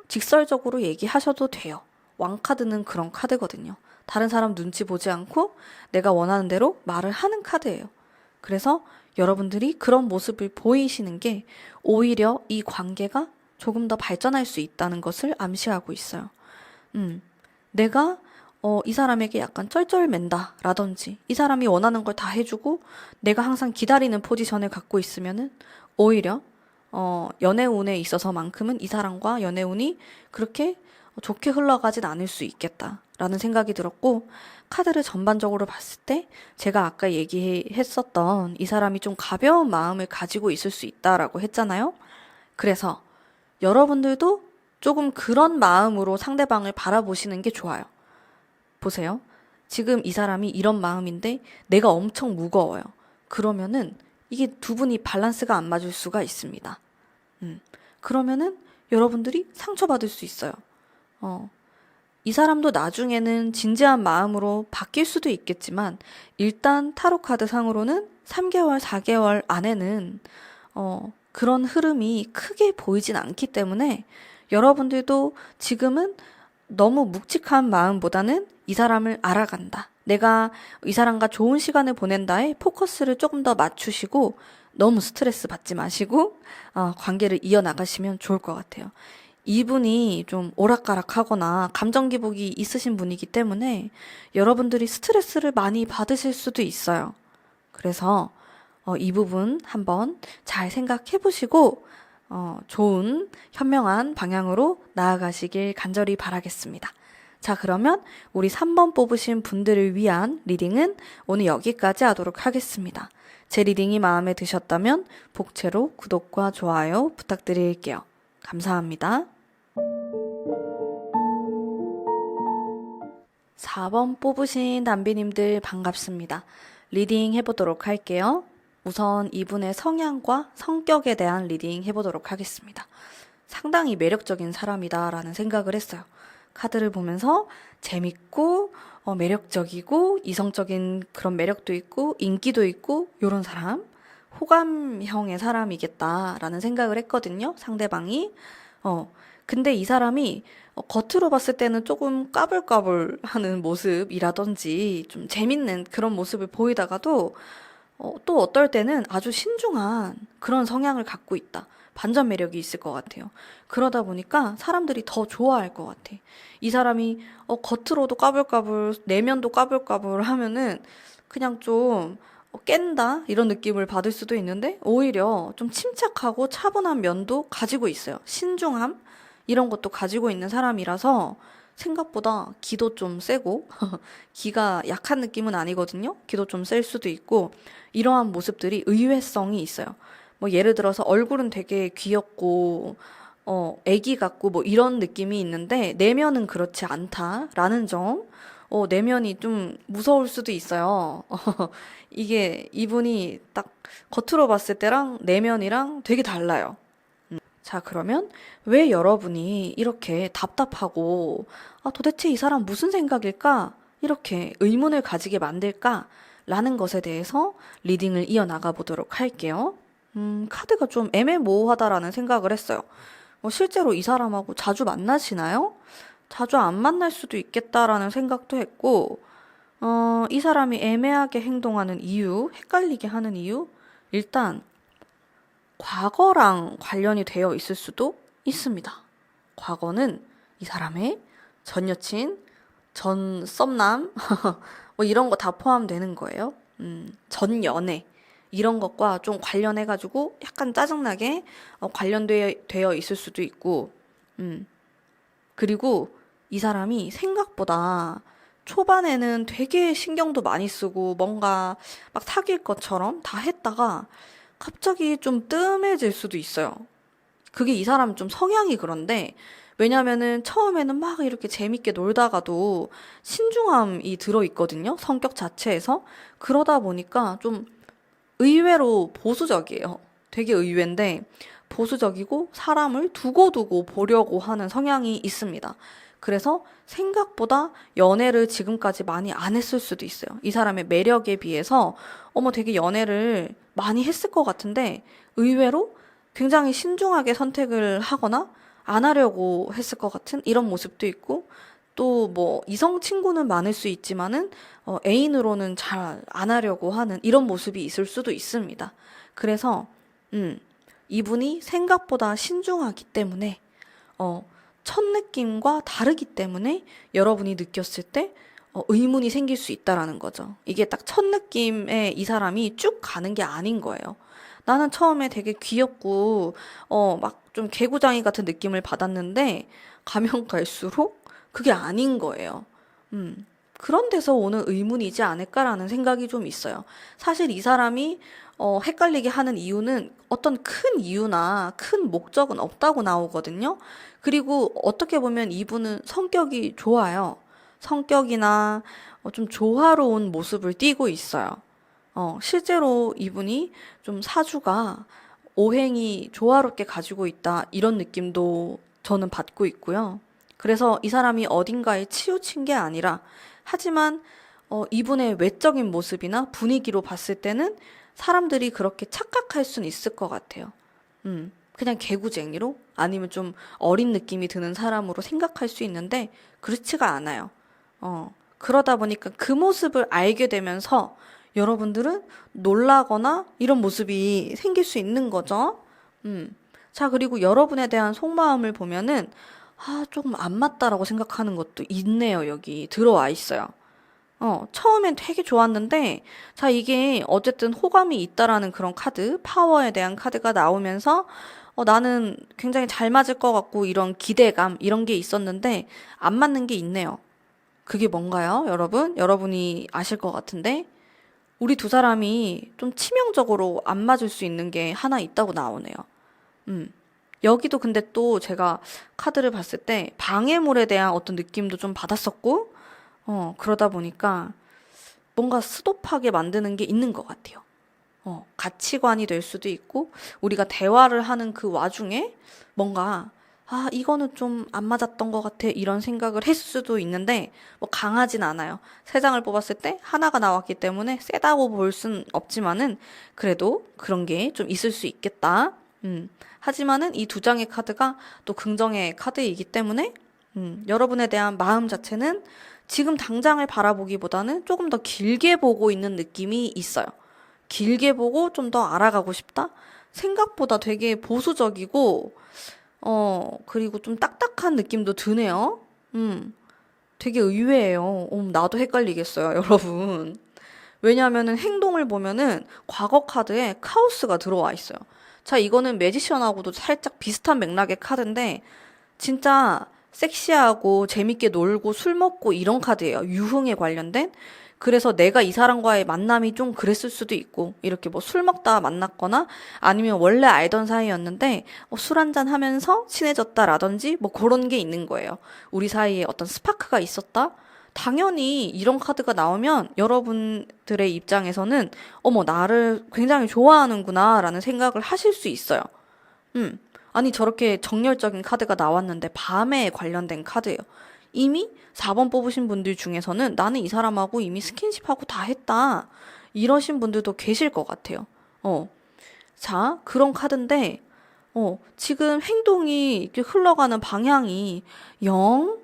직설적으로 얘기하셔도 돼요. 왕카드는 그런 카드거든요. 다른 사람 눈치 보지 않고 내가 원하는 대로 말을 하는 카드예요. 그래서 여러분들이 그런 모습을 보이시는 게 오히려 이 관계가 조금 더 발전할 수 있다는 것을 암시하고 있어요. 내가 이 사람에게 약간 쩔쩔맨다 라든지 이 사람이 원하는 걸 다 해주고 내가 항상 기다리는 포지션을 갖고 있으면은 오히려 연애운에 있어서만큼은 이 사람과 연애운이 그렇게 좋게 흘러가진 않을 수 있겠다라는 생각이 들었고, 카드를 전반적으로 봤을 때 제가 아까 얘기했었던 이 사람이 좀 가벼운 마음을 가지고 있을 수 있다라고 했잖아요. 그래서 여러분들도 조금 그런 마음으로 상대방을 바라보시는 게 좋아요. 보세요. 지금 이 사람이 이런 마음인데 내가 엄청 무거워요. 그러면은 이게 두 분이 밸런스가 안 맞을 수가 있습니다. 그러면은 여러분들이 상처받을 수 있어요. 이 사람도 나중에는 진지한 마음으로 바뀔 수도 있겠지만 일단 타로 카드 상으로는 3개월, 4개월 안에는 그런 흐름이 크게 보이진 않기 때문에 여러분들도 지금은 너무 묵직한 마음보다는 이 사람을 알아간다. 내가 이 사람과 좋은 시간을 보낸다에 포커스를 조금 더 맞추시고 너무 스트레스 받지 마시고 관계를 이어나가시면 좋을 것 같아요. 이분이 좀 오락가락하거나 감정 기복이 있으신 분이기 때문에 여러분들이 스트레스를 많이 받으실 수도 있어요. 그래서 이 부분 한번 잘 생각해 보시고 좋은 현명한 방향으로 나아가시길 간절히 바라겠습니다. 자, 그러면 우리 3번 뽑으신 분들을 위한 리딩은 오늘 여기까지 하도록 하겠습니다. 제 리딩이 마음에 드셨다면 복채로 구독과 좋아요 부탁드릴게요. 감사합니다. 4번 뽑으신 담비님들 반갑습니다. 리딩 해보도록 할게요. 우선 이분의 성향과 성격에 대한 리딩 해보도록 하겠습니다. 상당히 매력적인 사람이다라는 생각을 했어요. 카드를 보면서 재밌고 매력적이고 이성적인 그런 매력도 있고 인기도 있고 이런 사람, 호감형의 사람이겠다라는 생각을 했거든요. 상대방이. 근데 이 사람이 겉으로 봤을 때는 조금 까불까불하는 모습이라든지 좀 재밌는 그런 모습을 보이다가도 또 어떨 때는 아주 신중한 그런 성향을 갖고 있다. 반전 매력이 있을 것 같아요. 그러다 보니까 사람들이 더 좋아할 것 같아. 이 사람이 겉으로도 까불까불, 내면도 까불까불 하면은 그냥 좀 깬다 이런 느낌을 받을 수도 있는데 오히려 좀 침착하고 차분한 면도 가지고 있어요. 신중함 이런 것도 가지고 있는 사람이라서 생각보다 기도 좀 세고 기가 약한 느낌은 아니거든요. 기도 좀 셀 수도 있고 이러한 모습들이 의외성이 있어요. 뭐 예를 들어서 얼굴은 되게 귀엽고 애기 같고 뭐 이런 느낌이 있는데 내면은 그렇지 않다라는 점. 내면이 좀 무서울 수도 있어요. 이게 이분이 딱 겉으로 봤을 때랑 내면이랑 되게 달라요. 자, 그러면 왜 여러분이 이렇게 답답하고 도대체 이 사람 무슨 생각일까? 이렇게 의문을 가지게 만들까? 라는 것에 대해서 리딩을 이어나가 보도록 할게요. 카드가 좀 애매모호하다라는 생각을 했어요. 실제로 이 사람하고 자주 만나시나요? 자주 안 만날 수도 있겠다라는 생각도 했고, 이 사람이 애매하게 행동하는 이유, 헷갈리게 하는 이유, 일단 과거랑 관련이 되어 있을 수도 있습니다. 과거는 이 사람의 전 여친, 전 썸남, 뭐 이런 거 다 포함되는 거예요. 전 연애. 이런 것과 좀 관련해가지고 약간 짜증나게 관련되어 있을 수도 있고, 음, 그리고 이 사람이 생각보다 초반에는 되게 신경도 많이 쓰고 뭔가 막 사귈 것처럼 다 했다가 갑자기 좀 뜸해질 수도 있어요. 그게 이 사람 좀 성향이 그런데 왜냐면은 처음에는 막 이렇게 재밌게 놀다가도 신중함이 들어있거든요. 성격 자체에서. 그러다 보니까 좀 의외로 보수적이에요. 되게 의외인데 보수적이고 사람을 두고두고 보려고 하는 성향이 있습니다. 그래서 생각보다 연애를 지금까지 많이 안 했을 수도 있어요. 이 사람의 매력에 비해서 어머 되게 연애를 많이 했을 것 같은데 의외로 굉장히 신중하게 선택을 하거나 안 하려고 했을 것 같은 이런 모습도 있고 또 뭐 이성 친구는 많을 수 있지만은 애인으로는 잘 안 하려고 하는 이런 모습이 있을 수도 있습니다. 그래서 음, 이분이 생각보다 신중하기 때문에 어, 첫 느낌과 다르기 때문에 여러분이 느꼈을 때 의문이 생길 수 있다라는 거죠. 이게 딱 첫 느낌에 이 사람이 쭉 가는 게 아닌 거예요. 나는 처음에 되게 귀엽고 막 좀 개구장이 같은 느낌을 받았는데 가면 갈수록 그게 아닌 거예요. 그런 데서 오는 의문이지 않을까라는 생각이 좀 있어요. 사실 이 사람이 헷갈리게 하는 이유는 어떤 큰 이유나 큰 목적은 없다고 나오거든요. 그리고 어떻게 보면 이분은 성격이 좋아요. 성격이나 좀 조화로운 모습을 띠고 있어요. 실제로 이분이 좀 사주가 오행이 조화롭게 가지고 있다 이런 느낌도 저는 받고 있고요. 그래서 이 사람이 어딘가에 치우친 게 아니라 하지만 이분의 외적인 모습이나 분위기로 봤을 때는 사람들이 그렇게 착각할 수는 있을 것 같아요. 그냥 개구쟁이로 아니면 좀 어린 느낌이 드는 사람으로 생각할 수 있는데 그렇지가 않아요. 그러다 보니까 그 모습을 알게 되면서 여러분들은 놀라거나 이런 모습이 생길 수 있는 거죠. 자, 그리고 여러분에 대한 속마음을 보면은 조금 안 맞다라고 생각하는 것도 있네요. 여기 들어와 있어요. 처음엔 되게 좋았는데, 자, 이게 어쨌든 호감이 있다라는 그런 카드, 파워에 대한 카드가 나오면서, 나는 굉장히 잘 맞을 것 같고, 이런 기대감, 이런 게 있었는데, 안 맞는 게 있네요. 그게 뭔가요, 여러분? 여러분이 아실 것 같은데, 우리 두 사람이 좀 치명적으로 안 맞을 수 있는 게 하나 있다고 나오네요. 음. 여기도 근데 또 제가 카드를 봤을 때 방해물에 대한 어떤 느낌도 좀 받았었고, 그러다 보니까 뭔가 스톱하게 만드는 게 있는 것 같아요. 가치관이 될 수도 있고, 우리가 대화를 하는 그 와중에 뭔가, 이거는 좀 안 맞았던 것 같아. 이런 생각을 했을 수도 있는데, 뭐 강하진 않아요. 세 장을 뽑았을 때 하나가 나왔기 때문에 세다고 볼 순 없지만은, 그래도 그런 게 좀 있을 수 있겠다. 하지만은 이 두 장의 카드가 또 긍정의 카드이기 때문에, 여러분에 대한 마음 자체는 지금 당장을 바라보기보다는 조금 더 길게 보고 있는 느낌이 있어요. 길게 보고 좀 더 알아가고 싶다? 생각보다 되게 보수적이고, 그리고 좀 딱딱한 느낌도 드네요. 되게 의외예요. 나도 헷갈리겠어요, 여러분. 왜냐하면은 행동을 보면은 과거 카드에 카오스가 들어와 있어요. 자, 이거는 매지션하고도 살짝 비슷한 맥락의 카드인데, 진짜 섹시하고 재밌게 놀고 술 먹고 이런 카드예요. 유흥에 관련된. 그래서 내가 이 사람과의 만남이 좀 그랬을 수도 있고, 이렇게 뭐 술 먹다 만났거나 아니면 원래 알던 사이였는데 술 한잔 하면서 친해졌다라든지 뭐 그런 게 있는 거예요. 우리 사이에 어떤 스파크가 있었다? 당연히 이런 카드가 나오면 여러분들의 입장에서는 어머, 나를 굉장히 좋아하는구나 라는 생각을 하실 수 있어요. 음. 아니, 저렇게 정열적인 카드가 나왔는데 밤에 관련된 카드예요. 이미 4번 뽑으신 분들 중에서는 나는 이 사람하고 이미 스킨십하고 다 했다. 이러신 분들도 계실 것 같아요. 어. 자, 그런 카드인데, 지금 행동이 이렇게 흘러가는 방향이 영,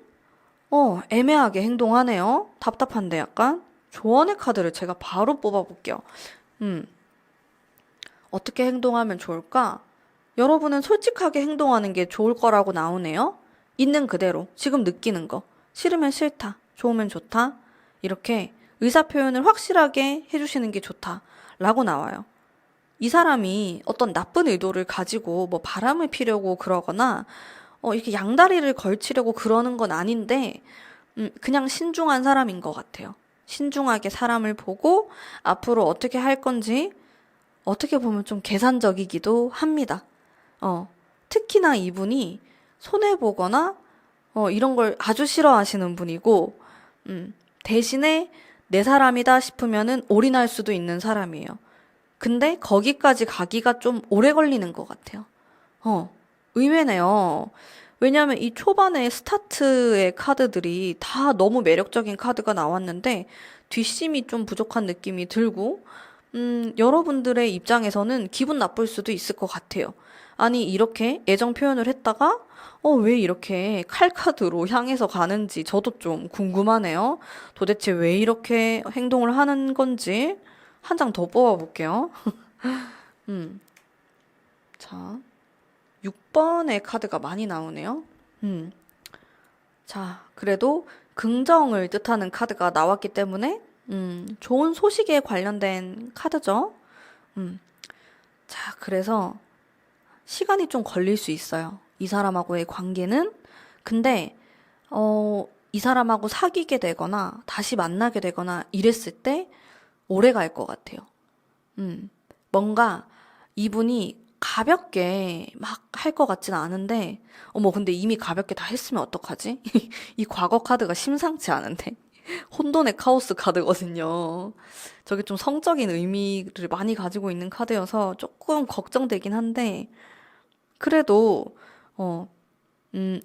애매하게 행동하네요. 답답한데 약간. 조언의 카드를 제가 바로 뽑아볼게요. 음, 어떻게 행동하면 좋을까? 여러분은 솔직하게 행동하는 게 좋을 거라고 나오네요. 있는 그대로, 지금 느끼는 거. 싫으면 싫다, 좋으면 좋다. 이렇게 의사 표현을 확실하게 해주시는 게 좋다. 라고 나와요. 이 사람이 어떤 나쁜 의도를 가지고 뭐 바람을 피려고 그러거나, 이렇게 양다리를 걸치려고 그러는 건 아닌데, 그냥 신중한 사람인 것 같아요. 신중하게 사람을 보고 앞으로 어떻게 할 건지 어떻게 보면 좀 계산적이기도 합니다. 특히나 이분이 손해보거나 이런 걸 아주 싫어하시는 분이고, 대신에 내 사람이다 싶으면은 올인할 수도 있는 사람이에요. 근데 거기까지 가기가 좀 오래 걸리는 것 같아요. 의외네요. 왜냐하면 이 초반에 스타트의 카드들이 다 너무 매력적인 카드가 나왔는데 뒷심이 좀 부족한 느낌이 들고, 여러분들의 입장에서는 기분 나쁠 수도 있을 것 같아요. 아니, 이렇게 애정 표현을 했다가, 왜 이렇게 칼카드로 향해서 가는지 저도 좀 궁금하네요. 도대체 왜 이렇게 행동을 하는 건지 한 장 더 뽑아볼게요. 음, 자, 6번의 카드가 많이 나오네요. 음, 자, 그래도 긍정을 뜻하는 카드가 나왔기 때문에, 좋은 소식에 관련된 카드죠. 음, 자, 그래서 시간이 좀 걸릴 수 있어요. 이 사람하고의 관계는. 근데, 이 사람하고 사귀게 되거나, 다시 만나게 되거나, 이랬을 때, 오래 갈 것 같아요. 음, 뭔가 이분이 가볍게 막 할 것 같진 않은데, 근데 이미 가볍게 다 했으면 어떡하지? 이 과거 카드가 심상치 않은데. 혼돈의 카오스 카드거든요. 저게 좀 성적인 의미를 많이 가지고 있는 카드여서 조금 걱정되긴 한데, 그래도, 어,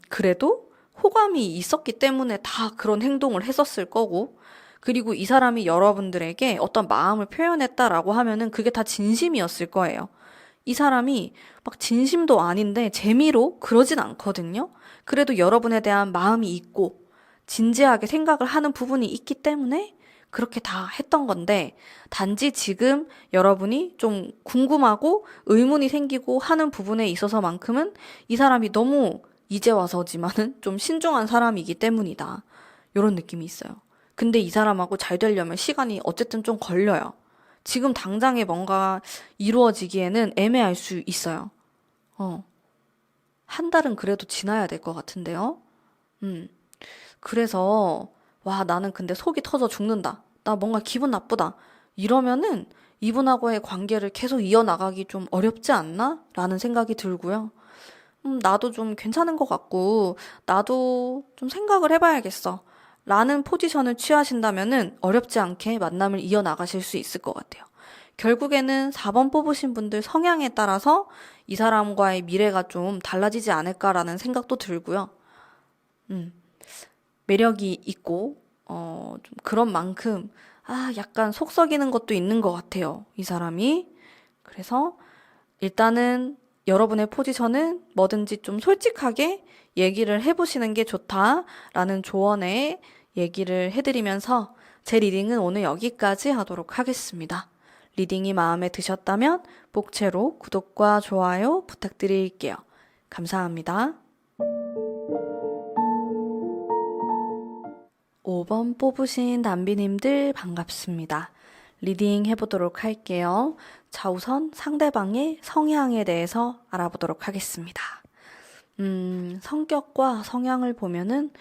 그래도 호감이 있었기 때문에 다 그런 행동을 했었을 거고, 그리고 이 사람이 여러분들에게 어떤 마음을 표현했다라고 하면은 그게 다 진심이었을 거예요. 이 사람이 막 진심도 아닌데 재미로 그러진 않거든요. 그래도 여러분에 대한 마음이 있고 진지하게 생각을 하는 부분이 있기 때문에 그렇게 다 했던 건데 단지 지금 여러분이 좀 궁금하고 의문이 생기고 하는 부분에 있어서만큼은 이 사람이 너무 이제 와서지만은 좀 신중한 사람이기 때문이다. 이런 느낌이 있어요. 근데 이 사람하고 잘 되려면 시간이 어쨌든 좀 걸려요. 지금 당장에 뭔가 이루어지기에는 애매할 수 있어요. 어, 한 달은 그래도 지나야 될 것 같은데요. 음, 그래서, 와, 나는 근데 속이 터져 죽는다. 나 뭔가 기분 나쁘다. 이러면은 이분하고의 관계를 계속 이어나가기 좀 어렵지 않나? 라는 생각이 들고요. 나도 좀 괜찮은 것 같고, 나도 좀 생각을 해봐야겠어. 라는 포지션을 취하신다면은 어렵지 않게 만남을 이어나가실 수 있을 것 같아요. 결국에는 4번 뽑으신 분들 성향에 따라서 이 사람과의 미래가 좀 달라지지 않을까라는 생각도 들고요. 음, 매력이 있고, 좀 그런 만큼, 약간 속 썩이는 것도 있는 것 같아요. 이 사람이. 그래서 일단은 여러분의 포지션은 뭐든지 좀 솔직하게 얘기를 해보시는 게 좋다라는 조언에 얘기를 해드리면서 제 리딩은 오늘 여기까지 하도록 하겠습니다. 리딩이 마음에 드셨다면 복채로 구독과 좋아요 부탁드릴게요. 감사합니다. 5번 뽑으신 남비님들 반갑습니다. 리딩 해보도록 할게요. 자, 우선 상대방의 성향에 대해서 알아보도록 하겠습니다. 성격과 성향을 보면은,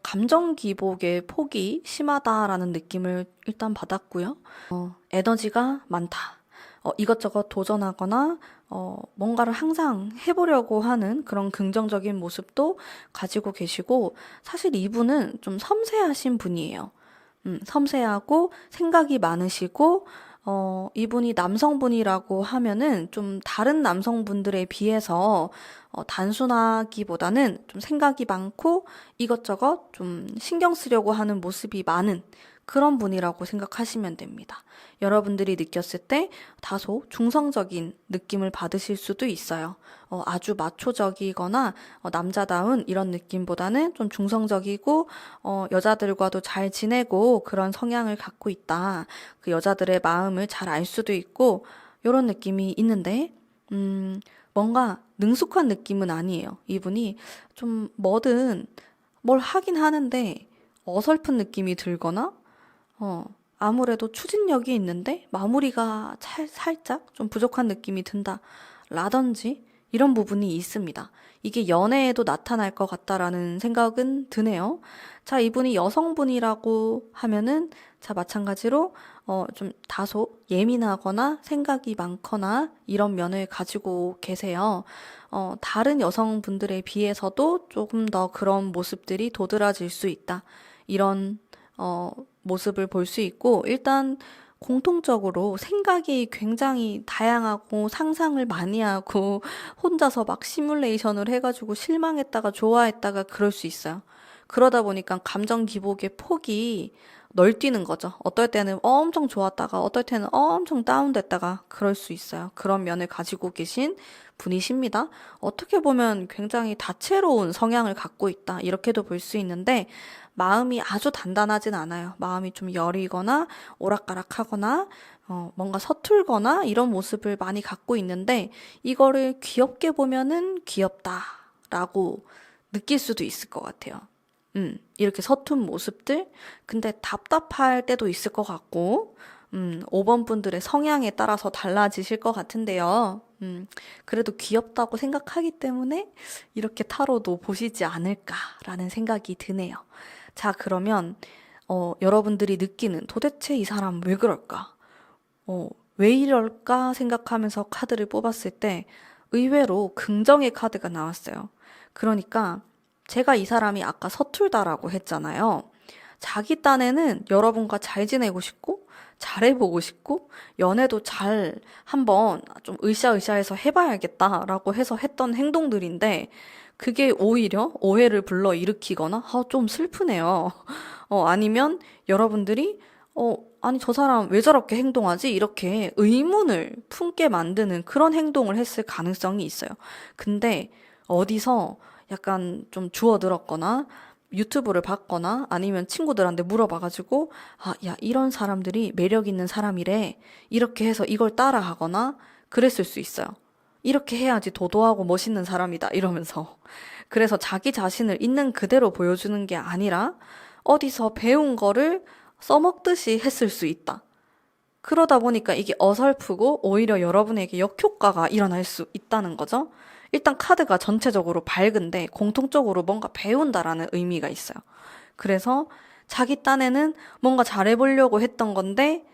감정 기복의 폭이 심하다라는 느낌을 일단 받았고요. 에너지가 많다. 이것저것 도전하거나, 뭔가를 항상 해보려고 하는 그런 긍정적인 모습도 가지고 계시고, 사실 이분은 좀 섬세하신 분이에요. 섬세하고 생각이 많으시고, 이분이 남성분이라고 하면은 좀 다른 남성분들에 비해서 단순하기보다는 좀 생각이 많고 이것저것 좀 신경 쓰려고 하는 모습이 많은 그런 분이라고 생각하시면 됩니다. 여러분들이 느꼈을 때 다소 중성적인 느낌을 받으실 수도 있어요. 아주 마초적이거나 남자다운 이런 느낌보다는 좀 중성적이고 여자들과도 잘 지내고 그런 성향을 갖고 있다. 그 여자들의 마음을 잘 알 수도 있고 이런 느낌이 있는데 뭔가 능숙한 느낌은 아니에요. 이분이 좀 뭐든 뭘 하긴 하는데 어설픈 느낌이 들거나 아무래도 추진력이 있는데 마무리가 살짝 좀 부족한 느낌이 든다. 라든지 이런 부분이 있습니다. 이게 연애에도 나타날 것 같다라는 생각은 드네요. 자, 이분이 여성분이라고 하면은 자, 마찬가지로 좀 다소 예민하거나 생각이 많거나 이런 면을 가지고 계세요. 다른 여성분들에 비해서도 조금 더 그런 모습들이 도드라질 수 있다. 이런 모습을 볼 수 있고, 일단 공통적으로 생각이 굉장히 다양하고 상상을 많이 하고 혼자서 막 시뮬레이션을 해가지고 실망했다가 좋아했다가 그럴 수 있어요. 그러다 보니까 감정 기복의 폭이 널뛰는 거죠. 어떨 때는 엄청 좋았다가 어떨 때는 엄청 다운됐다가 그럴 수 있어요. 그런 면을 가지고 계신 분이십니다. 어떻게 보면 굉장히 다채로운 성향을 갖고 있다. 이렇게도 볼 수 있는데 마음이 아주 단단하진 않아요. 마음이 좀 여리거나 오락가락하거나 뭔가 서툴거나 이런 모습을 많이 갖고 있는데 이거를 귀엽게 보면은 귀엽다라고 느낄 수도 있을 것 같아요. 이렇게 서툰 모습들? 근데 답답할 때도 있을 것 같고, 5번 분들의 성향에 따라서 달라지실 것 같은데요. 그래도 귀엽다고 생각하기 때문에 이렇게 타로도 보시지 않을까라는 생각이 드네요. 자, 그러면, 여러분들이 느끼는 도대체 이 사람 왜 그럴까? 왜 이럴까 생각하면서 카드를 뽑았을 때 의외로 긍정의 카드가 나왔어요. 그러니까 제가 이 사람이 아까 서툴다라고 했잖아요. 자기 딴에는 여러분과 잘 지내고 싶고, 잘해보고 싶고, 연애도 잘 한번 좀 으쌰으쌰해서 해봐야겠다라고 해서 했던 행동들인데, 그게 오히려 오해를 불러일으키거나, 좀 슬프네요. 아니면 여러분들이, 아니, 저 사람 왜 저렇게 행동하지? 이렇게 의문을 품게 만드는 그런 행동을 했을 가능성이 있어요. 근데 어디서 약간 좀 주워들었거나 유튜브를 봤거나 아니면 친구들한테 물어봐가지고 야, 이런 사람들이 매력 있는 사람이래. 이렇게 해서 이걸 따라하거나 그랬을 수 있어요. 이렇게 해야지 도도하고 멋있는 사람이다. 이러면서. 그래서 자기 자신을 있는 그대로 보여주는 게 아니라 어디서 배운 거를 써먹듯이 했을 수 있다. 그러다 보니까 이게 어설프고 오히려 여러분에게 역효과가 일어날 수 있다는 거죠. 일단 카드가 전체적으로 밝은데 공통적으로 뭔가 배운다라는 의미가 있어요. 그래서 자기 딴에는 뭔가 잘해보려고 했던 건데,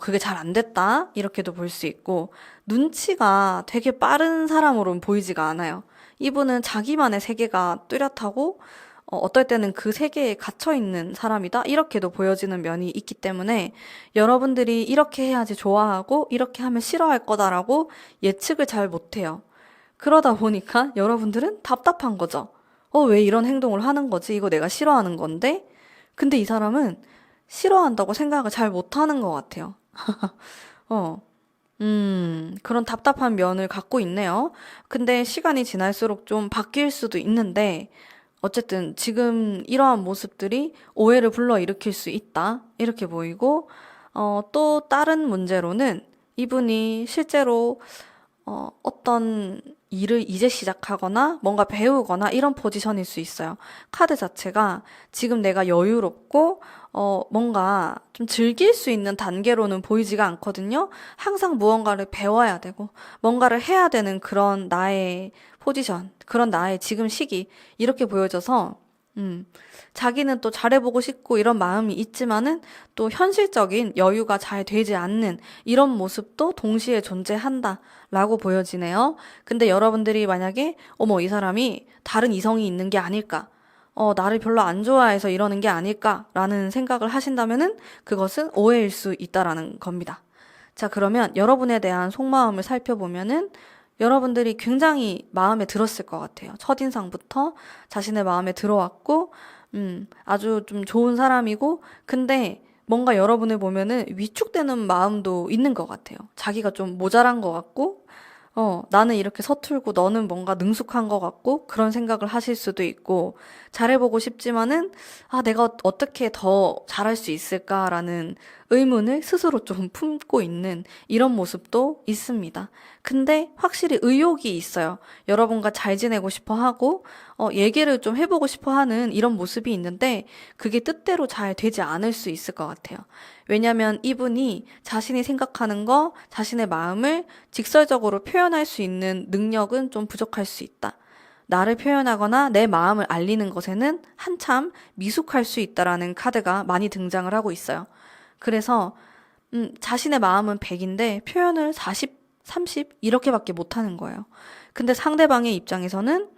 그게 잘 안 됐다. 이렇게도 볼 수 있고, 눈치가 되게 빠른 사람으로는 보이지가 않아요. 이분은 자기만의 세계가 뚜렷하고, 어떨 때는 그 세계에 갇혀 있는 사람이다. 이렇게도 보여지는 면이 있기 때문에 여러분들이 이렇게 해야지 좋아하고, 이렇게 하면 싫어할 거다라고 예측을 잘 못해요. 그러다 보니까 여러분들은 답답한 거죠. 왜 이런 행동을 하는 거지? 이거 내가 싫어하는 건데? 근데 이 사람은 싫어한다고 생각을 잘 못하는 것 같아요. 어, 그런 답답한 면을 갖고 있네요. 근데 시간이 지날수록 좀 바뀔 수도 있는데, 어쨌든 지금 이러한 모습들이 오해를 불러일으킬 수 있다. 이렇게 보이고, 또 다른 문제로는 이분이 실제로 어떤 일을 이제 시작하거나 뭔가 배우거나 이런 포지션일 수 있어요. 카드 자체가 지금 내가 여유롭고 뭔가 좀 즐길 수 있는 단계로는 보이지가 않거든요. 항상 무언가를 배워야 되고 뭔가를 해야 되는 그런 나의 포지션, 그런 나의 지금 시기 이렇게 보여져서 자기는 또 잘해보고 싶고 이런 마음이 있지만은 또 현실적인 여유가 잘 되지 않는 이런 모습도 동시에 존재한다라고 보여지네요. 근데 여러분들이 만약에 어머 이 사람이 다른 이성이 있는 게 아닐까? 나를 별로 안 좋아해서 이러는 게 아닐까라는 생각을 하신다면은 그것은 오해일 수 있다라는 겁니다. 자, 그러면 여러분에 대한 속마음을 살펴보면은 여러분들이 굉장히 마음에 들었을 것 같아요. 첫인상부터 자신의 마음에 들어왔고, 아주 좀 좋은 사람이고, 근데 뭔가 여러분을 보면은 위축되는 마음도 있는 것 같아요. 자기가 좀 모자란 것 같고, 나는 이렇게 서툴고 너는 뭔가 능숙한 것 같고 그런 생각을 하실 수도 있고 잘해보고 싶지만은 내가 어떻게 더 잘할 수 있을까라는 의문을 스스로 좀 품고 있는 이런 모습도 있습니다. 근데 확실히 의욕이 있어요. 여러분과 잘 지내고 싶어 하고 얘기를 좀 해보고 싶어 하는 이런 모습이 있는데 그게 뜻대로 잘 되지 않을 수 있을 것 같아요. 왜냐면 이분이 자신이 생각하는 거, 자신의 마음을 직설적으로 표현할 수 있는 능력은 좀 부족할 수 있다. 나를 표현하거나 내 마음을 알리는 것에는 한참 미숙할 수 있다라는 카드가 많이 등장을 하고 있어요. 그래서 자신의 마음은 100인데 표현을 40, 30 이렇게밖에 못하는 거예요. 근데 상대방의 입장에서는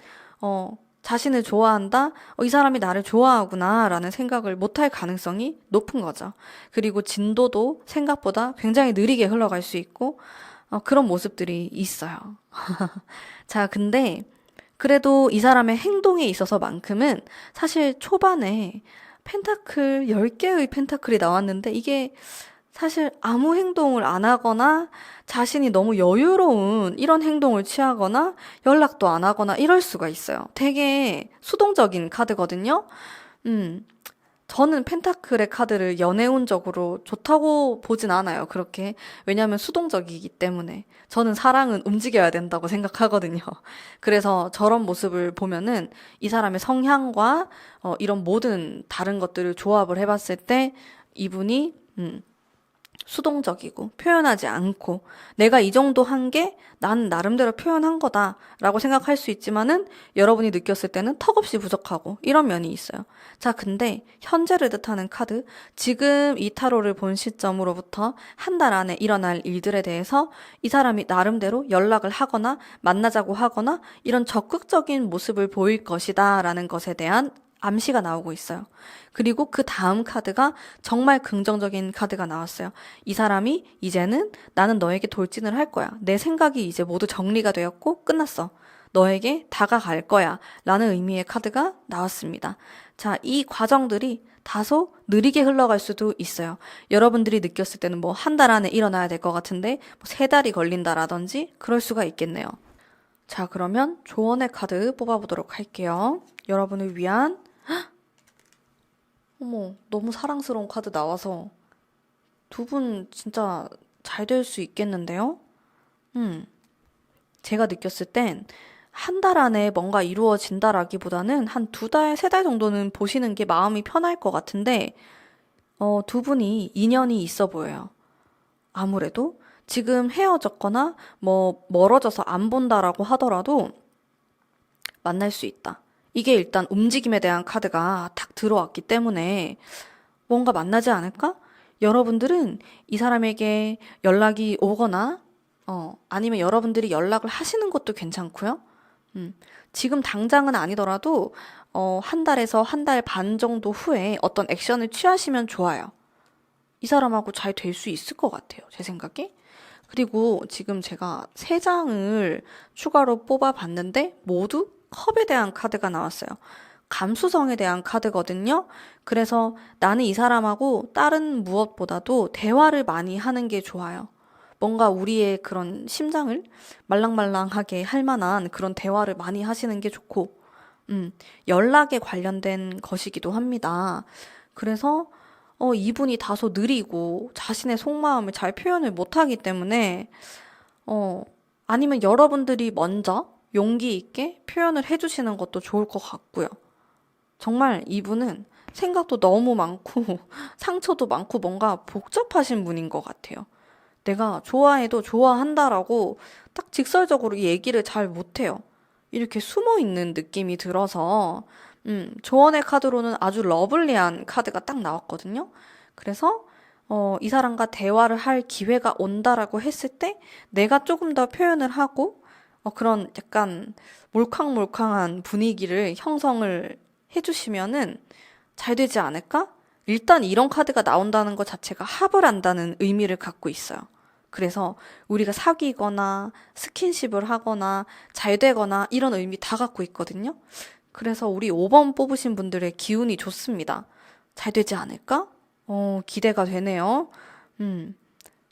자신을 좋아한다? 이 사람이 나를 좋아하구나 라는 생각을 못할 가능성이 높은 거죠. 그리고 진도도 생각보다 굉장히 느리게 흘러갈 수 있고 그런 모습들이 있어요. 자, 근데 그래도 이 사람의 행동에 있어서만큼은 사실 초반에 펜타클 10개의 펜타클이 나왔는데 이게 사실 아무 행동을 안 하거나 자신이 너무 여유로운 이런 행동을 취하거나 연락도 안 하거나 이럴 수가 있어요. 되게 수동적인 카드거든요. 음, 저는 펜타클의 카드를 연애운적으로 좋다고 보진 않아요. 그렇게. 왜냐하면 수동적이기 때문에. 저는 사랑은 움직여야 된다고 생각하거든요. 그래서 저런 모습을 보면은 이 사람의 성향과 이런 모든 다른 것들을 조합을 해봤을 때 이분이 수동적이고 표현하지 않고 내가 이 정도 한 게 난 나름대로 표현한 거다라고 생각할 수 있지만은 여러분이 느꼈을 때는 턱없이 부족하고 이런 면이 있어요. 자, 근데 현재를 뜻하는 카드, 지금 이 타로를 본 시점으로부터 한 달 안에 일어날 일들에 대해서 이 사람이 나름대로 연락을 하거나 만나자고 하거나 이런 적극적인 모습을 보일 것이다라는 것에 대한 암시가 나오고 있어요. 그리고 그 다음 카드가 정말 긍정적인 카드가 나왔어요. 이 사람이 이제는 나는 너에게 돌진을 할 거야. 내 생각이 이제 모두 정리가 되었고 끝났어. 너에게 다가갈 거야. 라는 의미의 카드가 나왔습니다. 자, 이 과정들이 다소 느리게 흘러갈 수도 있어요. 여러분들이 느꼈을 때는 뭐 한 달 안에 일어나야 될 것 같은데 뭐 3달이 걸린다라든지 그럴 수가 있겠네요. 자, 그러면 조언의 카드 뽑아보도록 할게요. 여러분을 위한 어머, 너무 사랑스러운 카드 나와서 두 분 진짜 잘 될 수 있겠는데요? 음, 제가 느꼈을 땐 한 달 안에 뭔가 이루어진다라기보다는 한 2달, 3달 정도는 보시는 게 마음이 편할 것 같은데, 두 분이 인연이 있어 보여요. 아무래도 지금 헤어졌거나 뭐 멀어져서 안 본다라고 하더라도 만날 수 있다. 이게 일단 움직임에 대한 카드가 딱 들어왔기 때문에 뭔가 만나지 않을까? 여러분들은 이 사람에게 연락이 오거나, 아니면 여러분들이 연락을 하시는 것도 괜찮고요. 지금 당장은 아니더라도, 한 달에서 한 달 반 정도 후에 어떤 액션을 취하시면 좋아요. 이 사람하고 잘 될 수 있을 것 같아요. 제 생각에. 그리고 지금 제가 3장을 추가로 뽑아봤는데 모두 컵에 대한 카드가 나왔어요. 감수성에 대한 카드거든요. 그래서 나는 이 사람하고 다른 무엇보다도 대화를 많이 하는 게 좋아요. 뭔가 우리의 그런 심장을 말랑말랑하게 할 만한 그런 대화를 많이 하시는 게 좋고, 연락에 관련된 것이기도 합니다. 그래서 이분이 다소 느리고 자신의 속마음을 잘 표현을 못하기 때문에 아니면 여러분들이 먼저 용기 있게 표현을 해주시는 것도 좋을 것 같고요. 정말 이분은 생각도 너무 많고 상처도 많고 뭔가 복잡하신 분인 것 같아요. 내가 좋아해도 좋아한다라고 딱 직설적으로 얘기를 잘 못해요. 이렇게 숨어 있는 느낌이 들어서 조언의 카드로는 아주 러블리한 카드가 딱 나왔거든요. 그래서 이 사람과 대화를 할 기회가 온다라고 했을 때 내가 조금 더 표현을 하고 그런 약간 몰캉몰캉한 분위기를 형성을 해주시면은 잘 되지 않을까? 일단 이런 카드가 나온다는 것 자체가 합을 한다는 의미를 갖고 있어요. 그래서 우리가 사귀거나 스킨십을 하거나 잘 되거나 이런 의미 다 갖고 있거든요. 그래서 우리 5번 뽑으신 분들의 기운이 좋습니다. 잘 되지 않을까? 기대가 되네요. 음,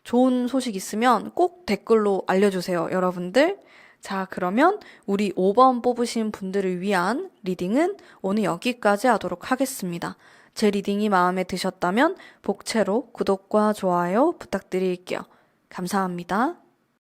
좋은 소식 있으면 꼭 댓글로 알려주세요, 여러분들. 자, 그러면 우리 5번 뽑으신 분들을 위한 리딩은 오늘 여기까지 하도록 하겠습니다. 제 리딩이 마음에 드셨다면 복채로 구독과 좋아요 부탁드릴게요. 감사합니다.